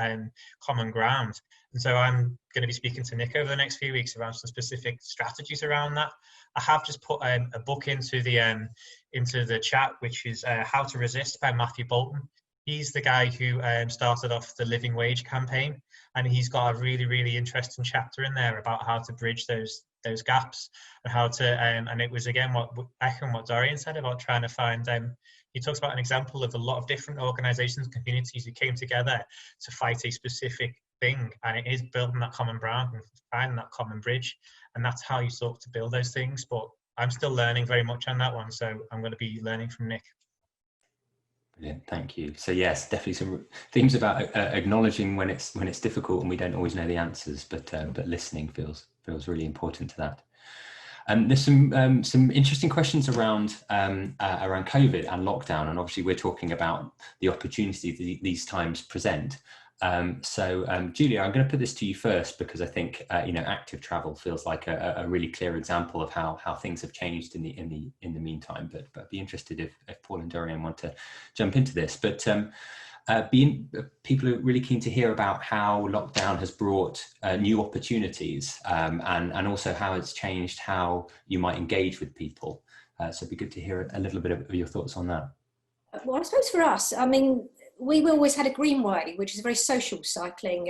common ground. And so I'm going to be speaking to Nick over the next few weeks around some specific strategies around that. I have just put a book into the chat, which is How to Resist by Matthew Bolton. He's the guy who started off the living wage campaign, and he's got a really, really interesting chapter in there about how to bridge those gaps, and how to and it was again echoing what Dorian said about trying to find he talks about an example of a lot of different organizations and communities who came together to fight a specific thing, and it is building that common ground and finding that common bridge, and that's how you sort to build those things. But I'm still learning very much on that one, so I'm going to be learning from Nick. Brilliant, thank you. So yes, definitely some themes about acknowledging when it's difficult and we don't always know the answers, but listening feels really important to that. There's some interesting questions around COVID and lockdown, and obviously we're talking about the opportunity these times present. Julia, I'm going to put this to you first, because I think you know, active travel feels like a really clear example of how things have changed in the meantime. But I'd be interested if Paul and Dorian want to jump into this. But people are really keen to hear about how lockdown has brought new opportunities, and also how it's changed how you might engage with people. So it'd be good to hear a little bit of your thoughts on that. Well, I suppose for us, I mean, we've always had a greenway, which is a very social cycling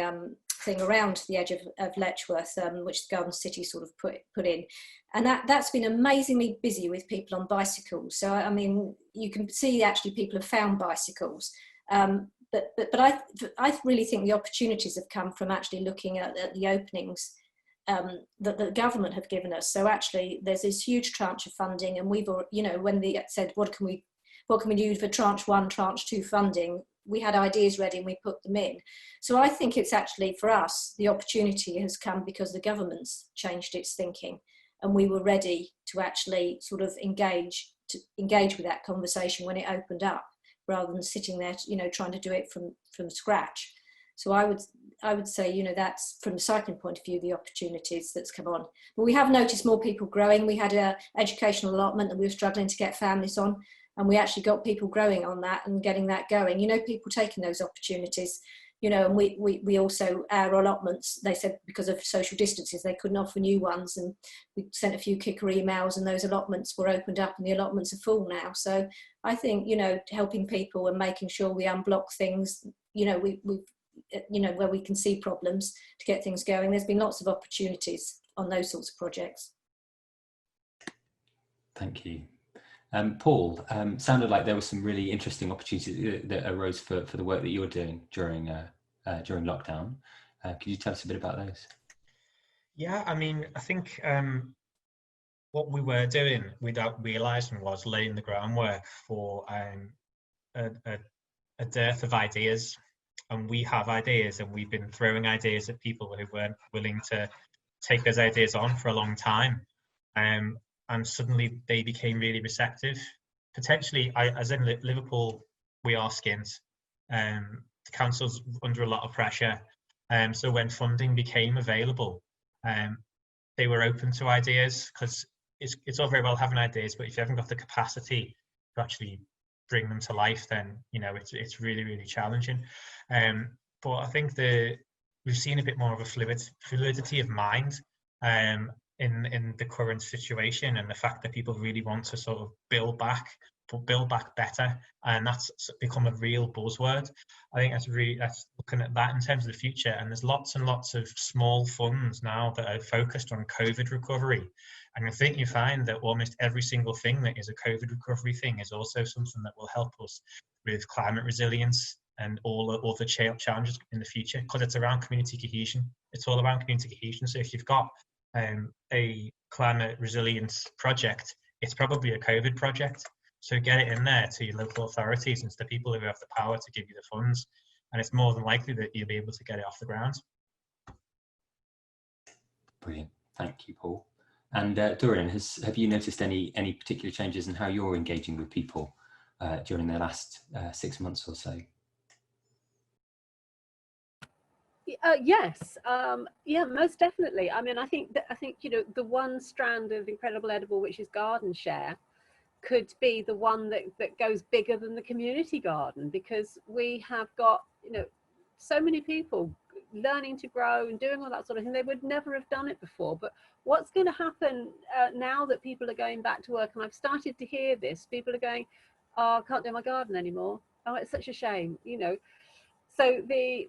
thing around the edge of Letchworth, which the Garden City sort of put in. And that's been amazingly busy with people on bicycles. So, I mean, you can see actually people have found bicycles. But I really think the opportunities have come from actually looking at the openings that the government have given us. So actually there's this huge tranche of funding, and we've, you know, when they said, what can we do for tranche 1, tranche 2 funding, we had ideas ready and we put them in. So I think it's actually, for us, the opportunity has come because the government's changed its thinking, and we were ready to actually sort of engage with that conversation when it opened up, rather than sitting there, you know, trying to do it from scratch. So I would say, you know, that's from the cycling point of view, the opportunities that's come on. But we have noticed more people growing. We had an educational allotment that we were struggling to get families on, and we actually got people growing on that and getting that going. You know, people taking those opportunities, you know, and we also, our allotments, they said because of social distances, they couldn't offer new ones. And we sent a few kicker emails and those allotments were opened up, and the allotments are full now. So I think, you know, helping people and making sure we unblock things, you know, we've, you know, where we can see problems to get things going. There's been lots of opportunities on those sorts of projects. Thank you. Paul, sounded like there were some really interesting opportunities that arose for the work that you're doing during lockdown. Could you tell us a bit about those? Yeah, I mean, I think what we were doing without realising was laying the groundwork for a dearth of ideas. And we have ideas, and we've been throwing ideas at people who weren't willing to take those ideas on for a long time. And suddenly they became really receptive. Potentially, as in Liverpool, we are skint. The council's under a lot of pressure. So when funding became available, they were open to ideas, because it's all very well having ideas, but if you haven't got the capacity to actually bring them to life, then it's really, really challenging. But I think we've seen a bit more of a fluidity of mind in the current situation, and the fact that people really want to sort of build back better, and that's become a real buzzword. I think that's looking at that in terms of the future. And there's lots and lots of small funds now that are focused on COVID recovery, and I think you find that almost every single thing that is a COVID recovery thing is also something that will help us with climate resilience and all the other challenges in the future, because it's around community cohesion. It's all around community cohesion. So if you've got a climate resilience project, it's probably a COVID project. So get it in there to your local authorities and to the people who have the power to give you the funds, and it's more than likely that you'll be able to get it off the ground. Brilliant, thank you, Paul. And Dorian, have you noticed any particular changes in how you're engaging with people during the last 6 months or so? Yes, yeah, most definitely. I mean, I think the one strand of Incredible Edible, which is garden share, could be the one that goes bigger than the community garden, because we have got so many people learning to grow and doing all that sort of thing. They would never have done it before. But what's going to happen now that people are going back to work, and I've started to hear this, people are going, oh, I can't do my garden anymore. Oh, it's such a shame, So the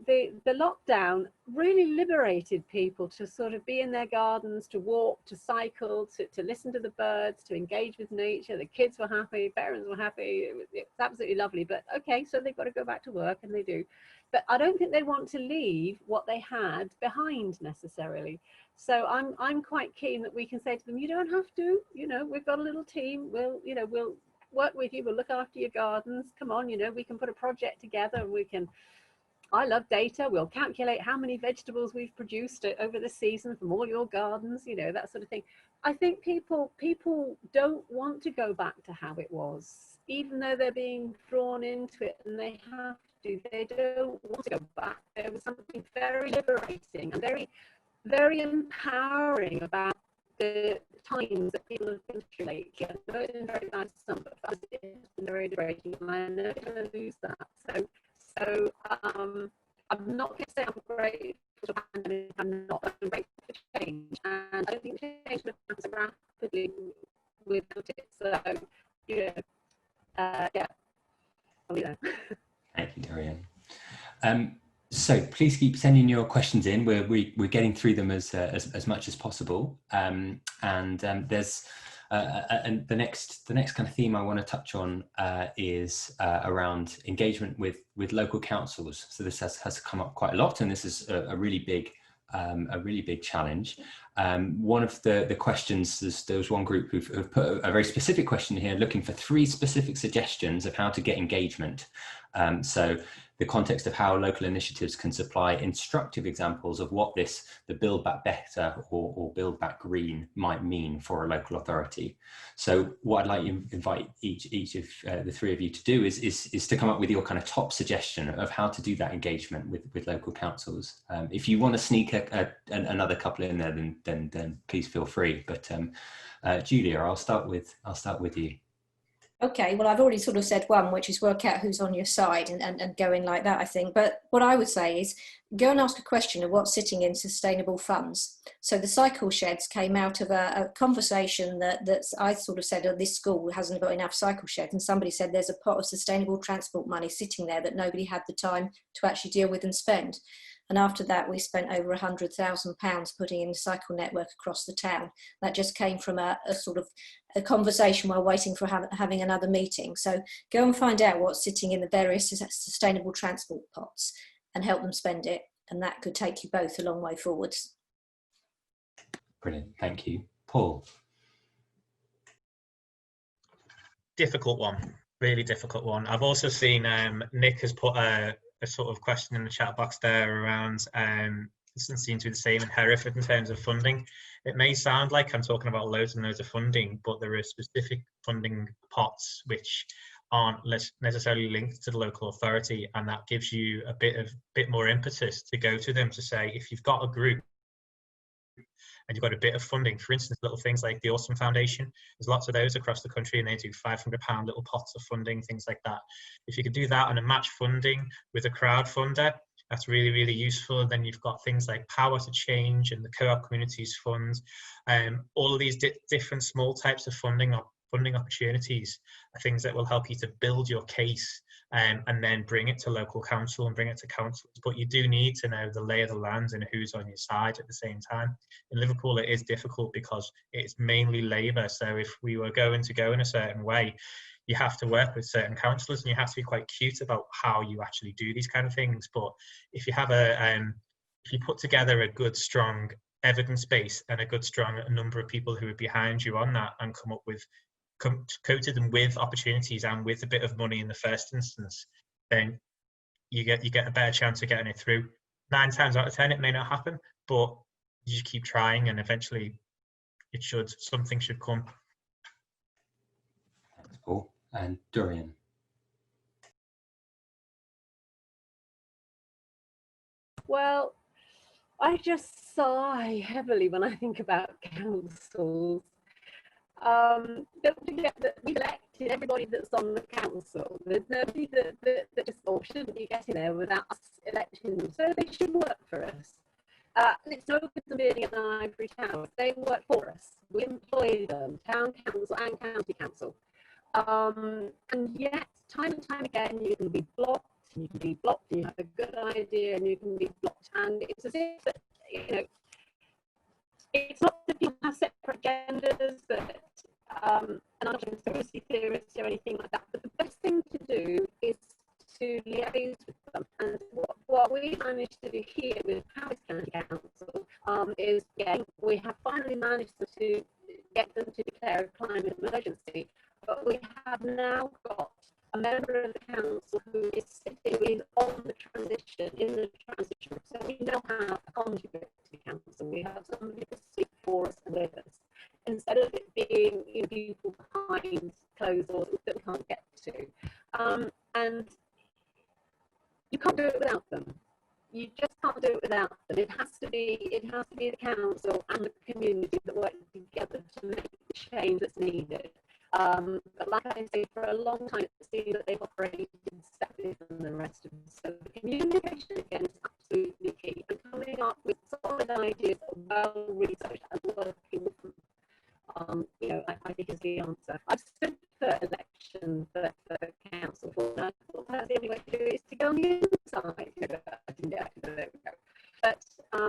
lockdown really liberated people to sort of be in their gardens, to walk, to cycle, to listen to the birds, to engage with nature. The kids were happy, parents were happy. It's absolutely lovely. But okay, so they've got to go back to work, and they do. But I don't think they want to leave what they had behind necessarily. So I'm quite keen that we can say to them, you don't have to. We've got a little team. We'll work with you. We'll look after your gardens. Come on, we can put a project together, and we can. I love data. We'll calculate how many vegetables we've produced over the season from all your gardens, that sort of thing. I think people don't want to go back to how it was, even though they're being drawn into it, and they have to. They don't want to go back. There was something very liberating and very, very empowering about the times that people have been through lately. I know it's been very bad for some, but for us it's been very liberating, and I know we're going to lose that. So I'm not going to say I'm grateful for the pandemic. I'm not grateful for change, and I don't think change would happen so rapidly without it. So yeah, I'll be there. Thank you, Dorian. So please keep sending your questions in. We're getting through them as much as possible. There's and the next kind of theme I want to touch on is around engagement with local councils. So this has come up quite a lot, and this is a really big challenge. One of the questions, there was one group who've put a very specific question here, looking for 3 specific suggestions of how to get engagement. So the context of how local initiatives can supply instructive examples of what the Build Back Better or Build Back Green might mean for a local authority. So what I'd like to invite each of the 3 of you to do is to come up with your kind of top suggestion of how to do that engagement with local councils. If you want to sneak another couple in there, then please feel free. But Julia, I'll start with you. Okay, well, I've already sort of said one, which is work out who's on your side and go in like that, I think. But what I would say is go and ask a question of what's sitting in sustainable funds. So the cycle sheds came out of a conversation that I sort of said, oh, this school hasn't got enough cycle sheds. And somebody said there's a pot of sustainable transport money sitting there that nobody had the time to actually deal with and spend. And after that, we spent over £100,000 putting in the cycle network across the town. That just came from a sort of a conversation while waiting for having another meeting. So go and find out what's sitting in the various sustainable transport pots and help them spend it. And that could take you both a long way forwards. Brilliant, thank you. Paul? Difficult one, really difficult one. I've also seen Nick has put a sort of question in the chat box there around it doesn't seem to be the same in Hereford in terms of funding. It may sound like I'm talking about loads and loads of funding, but there are specific funding pots which aren't necessarily linked to the local authority, and that gives you a bit more impetus to go to them to say, if you've got a group and you've got a bit of funding, for instance, little things like the Awesome Foundation, there's lots of those across the country, and they do £500 little pots of funding, things like that. If you could do that on a match funding with a crowdfunder, that's really, really useful. Then you've got things like Power to Change and the Co-op Communities Fund. All of these different small types of funding opportunities are things that will help you to build your case and then bring it to local council and bring it to councils. But you do need to know the lay of the land and who's on your side at the same time. In Liverpool, it is difficult because it's mainly Labour. So if we were going to go in a certain way, you have to work with certain councillors and you have to be quite cute about how you actually do these kind of things. But if you have if you put together a good, strong evidence base and a good, strong number of people who are behind you on that and coated them with opportunities and with a bit of money in the first instance, then you get a better chance of getting it through. 9 times out of 10 it may not happen, but you just keep trying and eventually something should come. Thanks, Paul. And Dorian? Well, I just sigh heavily when I think about councils. Don't forget that we've elected everybody that's on the council. There's nobody that just shouldn't be getting there without us electing them. So they should work for us. And it's no good them being an ivory tower. They work for us. We employ them, town council and county council. And yet, time and time again, you can be blocked. You can be blocked. You have a good idea, and you can be blocked. And it's as if that, it's not that people have separate agendas, but and I'm not a conspiracy theorist or anything like that. But the best thing to do is to liaise with them. And what we managed to do here with Paris County Council is, we have finally managed to get them to declare a climate emergency. But we have now got a member of the council who is sitting on the transition, in the transition. So we now have a conduit to the council. We have somebody to speak for us and with us, instead of it being people behind closed doors that we can't get to. And you can't do it without them. You just can't do it without them. It has to be the council and the community that work together to make the change that's needed. But like I say, for a long time, it seems that they've operated separately from the rest of us. So the communication, again, is absolutely key. And coming up with solid ideas, well researched and working with them, I think is the answer. I've stood for election for council for, and I thought that's the only way to do it is to go on the inside. But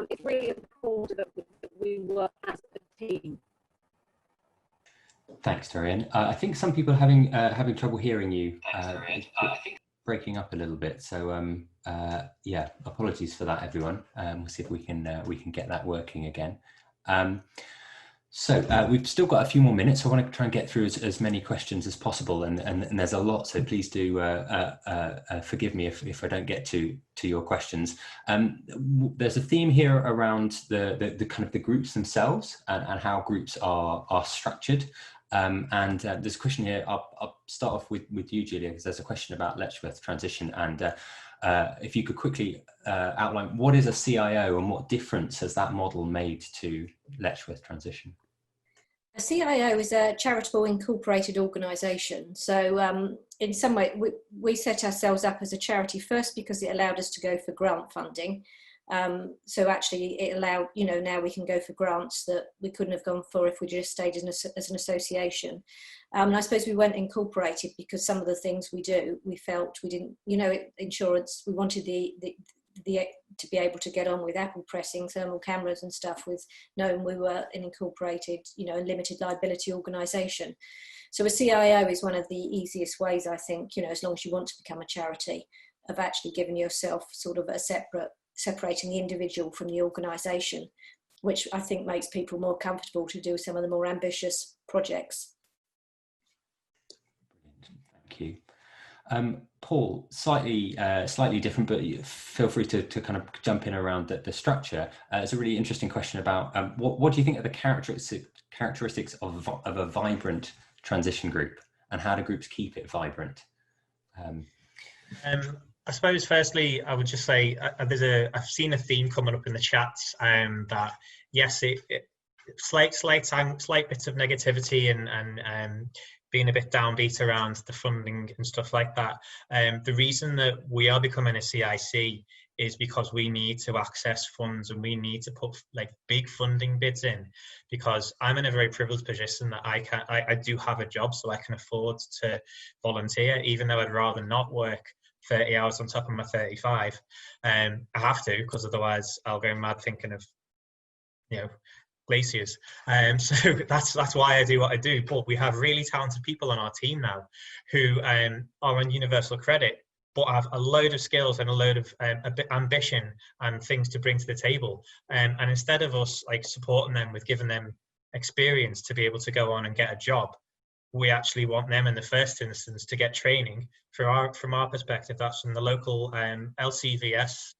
it's really important that we work as a team. Thanks, Dorian. I think some people are having trouble hearing you. It's breaking up a little bit. So yeah, apologies for that, everyone. We'll see if we can get that working again. So we've still got a few more minutes. So I want to try and get through as many questions as possible, and there's a lot. So please do forgive me if I don't get to your questions. There's a theme here around the kind of the groups themselves and how groups are structured. And there's a question here. I'll start off with you, Julia, because there's a question about Letchworth transition, and if you could quickly outline what is a CIO and what difference has that model made to Letchworth transition? A CIO is a charitable incorporated organisation. So in some way, we set ourselves up as a charity first because it allowed us to go for grant funding. So actually it allowed, now we can go for grants that we couldn't have gone for if we just stayed as an association. And I suppose we weren't incorporated because some of the things we do, we felt we didn't, insurance, we wanted the to be able to get on with Apple pressing thermal cameras and stuff, with knowing we were an incorporated, limited liability organisation. So a CIO is one of the easiest ways, I think, as long as you want to become a charity, of actually giving yourself sort of a separating the individual from the organisation, which I think makes people more comfortable to do some of the more ambitious projects. Thank you. Paul, slightly different, but feel free to kind of jump in around the structure. It's a really interesting question about what do you think are the characteristics of a vibrant transition group, and how do groups keep it vibrant? I suppose firstly, I would just say I've seen a theme coming up in the chats that yes, slight bits of negativity and being a bit downbeat around the funding and stuff like that. The reason that we are becoming a CIC is because we need to access funds, and we need to put like big funding bids in, because I'm in a very privileged position that I do have a job, so I can afford to volunteer, even though I'd rather not work 30 hours on top of my 35. I have to, because otherwise I'll go mad thinking of, glaciers. So that's why I do what I do. But we have really talented people on our team now who are on universal credit, but have a load of skills and a load of ambition and things to bring to the table. And instead of us like supporting them with giving them experience to be able to go on and get a job, we actually want them in the first instance to get training. From our perspective, that's from the local LCVS,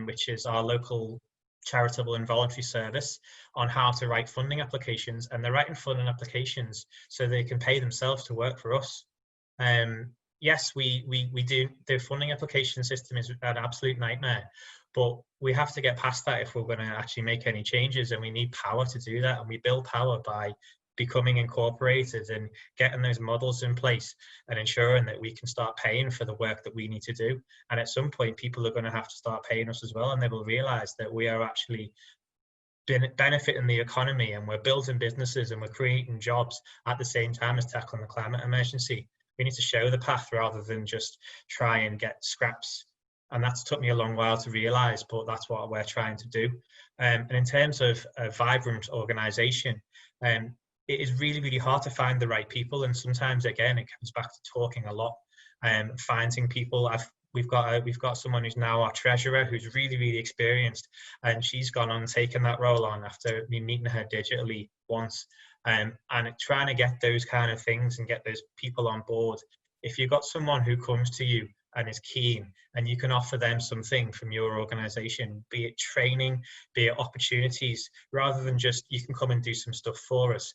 which is our local charitable and voluntary service, on how to write funding applications. And they're writing funding applications so they can pay themselves to work for us. Yes, we do. The funding application system is an absolute nightmare, but we have to get past that if we're going to actually make any changes, and we need power to do that. And we build power by becoming incorporated and getting those models in place and ensuring that we can start paying for the work that we need to do. And at some point, people are going to have to start paying us as well, and they will realize that we are actually benefiting the economy, and we're building businesses and we're creating jobs at the same time as tackling the climate emergency. We need to show the path rather than just try and get scraps. And that's took me a long while to realize, but that's what we're trying to do. And in terms of a vibrant organization, it is really, really hard to find the right people. And sometimes, again, it comes back to talking a lot, finding people. We've got someone who's now our treasurer, who's really, really experienced, and she's gone on taking that role on after me meeting her digitally once. And trying to get those kind of things and get those people on board. If you've got someone who comes to you and is keen, and you can offer them something from your organization, be it training, be it opportunities, rather than just, you can come and do some stuff for us,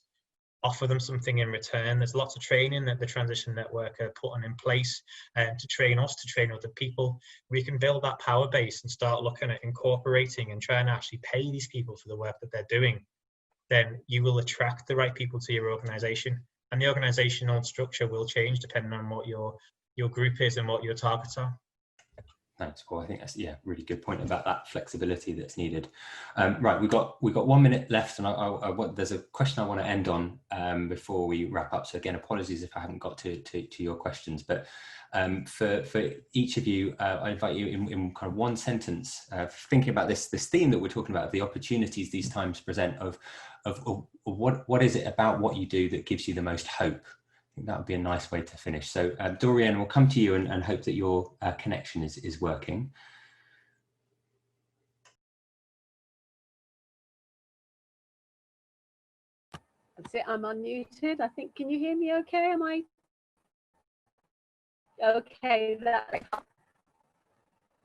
offer them something in return. There's lots of training that the Transition Network are putting in place to train us, to train other people. We can build that power base and start looking at incorporating and trying to actually pay these people for the work that they're doing. Then you will attract the right people to your organization, and the organizational structure will change depending on what your group is and what your targets are. Thanks, Paul. I think that's really good point about that flexibility that's needed. Right, we've got 1 minute left, and there's a question I want to end on before we wrap up. So again, apologies if I haven't got to your questions, but for each of you, I invite you in kind of one sentence, thinking about this theme that we're talking about, the opportunities these times present, of what is it about what you do that gives you the most hope. I think that would be a nice way to finish. So Dorian, we'll come to you and hope that your connection is working. That's it, I'm unmuted. I think, can you hear me okay? Am I? Okay,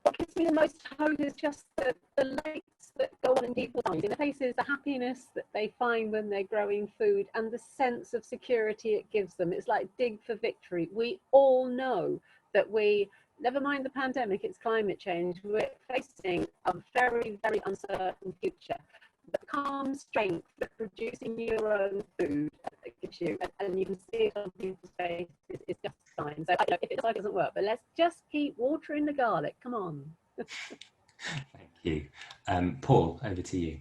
what gives me the most hope is just the lights that go on in people's minds, in the faces, the happiness that they find when they're growing food, and the sense of security it gives them. It's like dig for victory. We all know that never mind the pandemic, it's climate change, we're facing a very, very uncertain future. The calm strength that producing your own food gives you, and you can see it on people's faces, is just a sign. So if it doesn't work, but let's just keep watering the garlic. Come on. Thank you. Paul, over to you.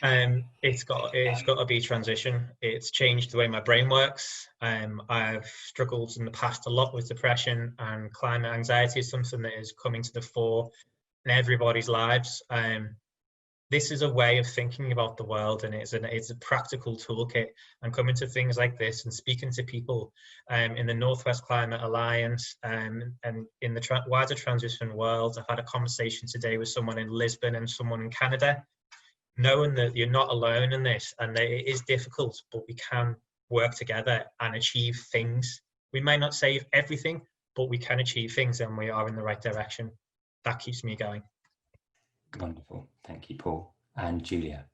It's got to be transition. It's changed the way my brain works. I've struggled in the past a lot with depression, and climate anxiety is something that is coming to the fore in everybody's lives. This is a way of thinking about the world, and it's a practical toolkit. And coming to things like this and speaking to people in the Northwest Climate Alliance and in the wider transition world. I've had a conversation today with someone in Lisbon and someone in Canada, knowing that you're not alone in this, and that it is difficult, but we can work together and achieve things. We may not save everything, but we can achieve things, and we are in the right direction. That keeps me going. Wonderful. Thank you, Paul. And Julia.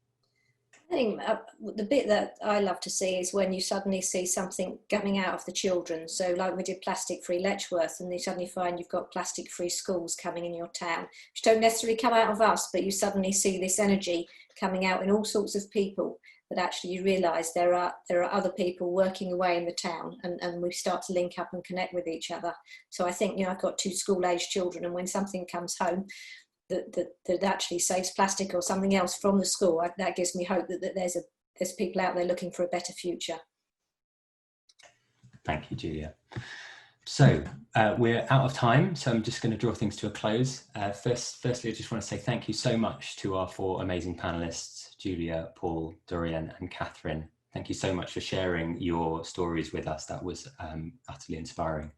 I think the bit that I love to see is when you suddenly see something coming out of the children. So like we did plastic-free Letchworth, and you suddenly find you've got plastic-free schools coming in your town, which don't necessarily come out of us, but you suddenly see this energy coming out in all sorts of people, that actually you realise there are other people working away in the town, and we start to link up and connect with each other. So I think, I've got 2 school-aged children, and when something comes home that actually saves plastic or something else from the school, that gives me hope that there's people out there looking for a better future. Thank you, Julia. So we're out of time, so I'm just going to draw things to a close. Firstly, I just want to say thank you so much to our 4 amazing panelists, Julia, Paul, Dorian and Catherine. Thank you so much for sharing your stories with us. That was utterly inspiring.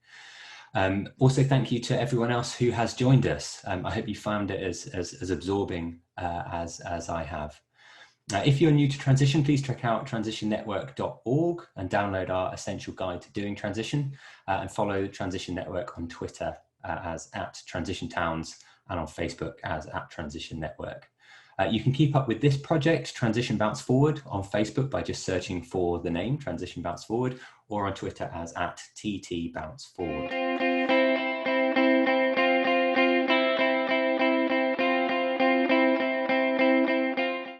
Also, thank you to everyone else who has joined us. I hope you found it as absorbing as I have. If you're new to transition, please check out transitionnetwork.org and download our essential guide to doing transition, and follow the Transition Network on Twitter as @TransitionTowns and on Facebook as @TransitionNetwork. You can keep up with this project, Transition Bounce Forward, on Facebook by just searching for the name Transition Bounce Forward, or on Twitter as @TTBounceForward.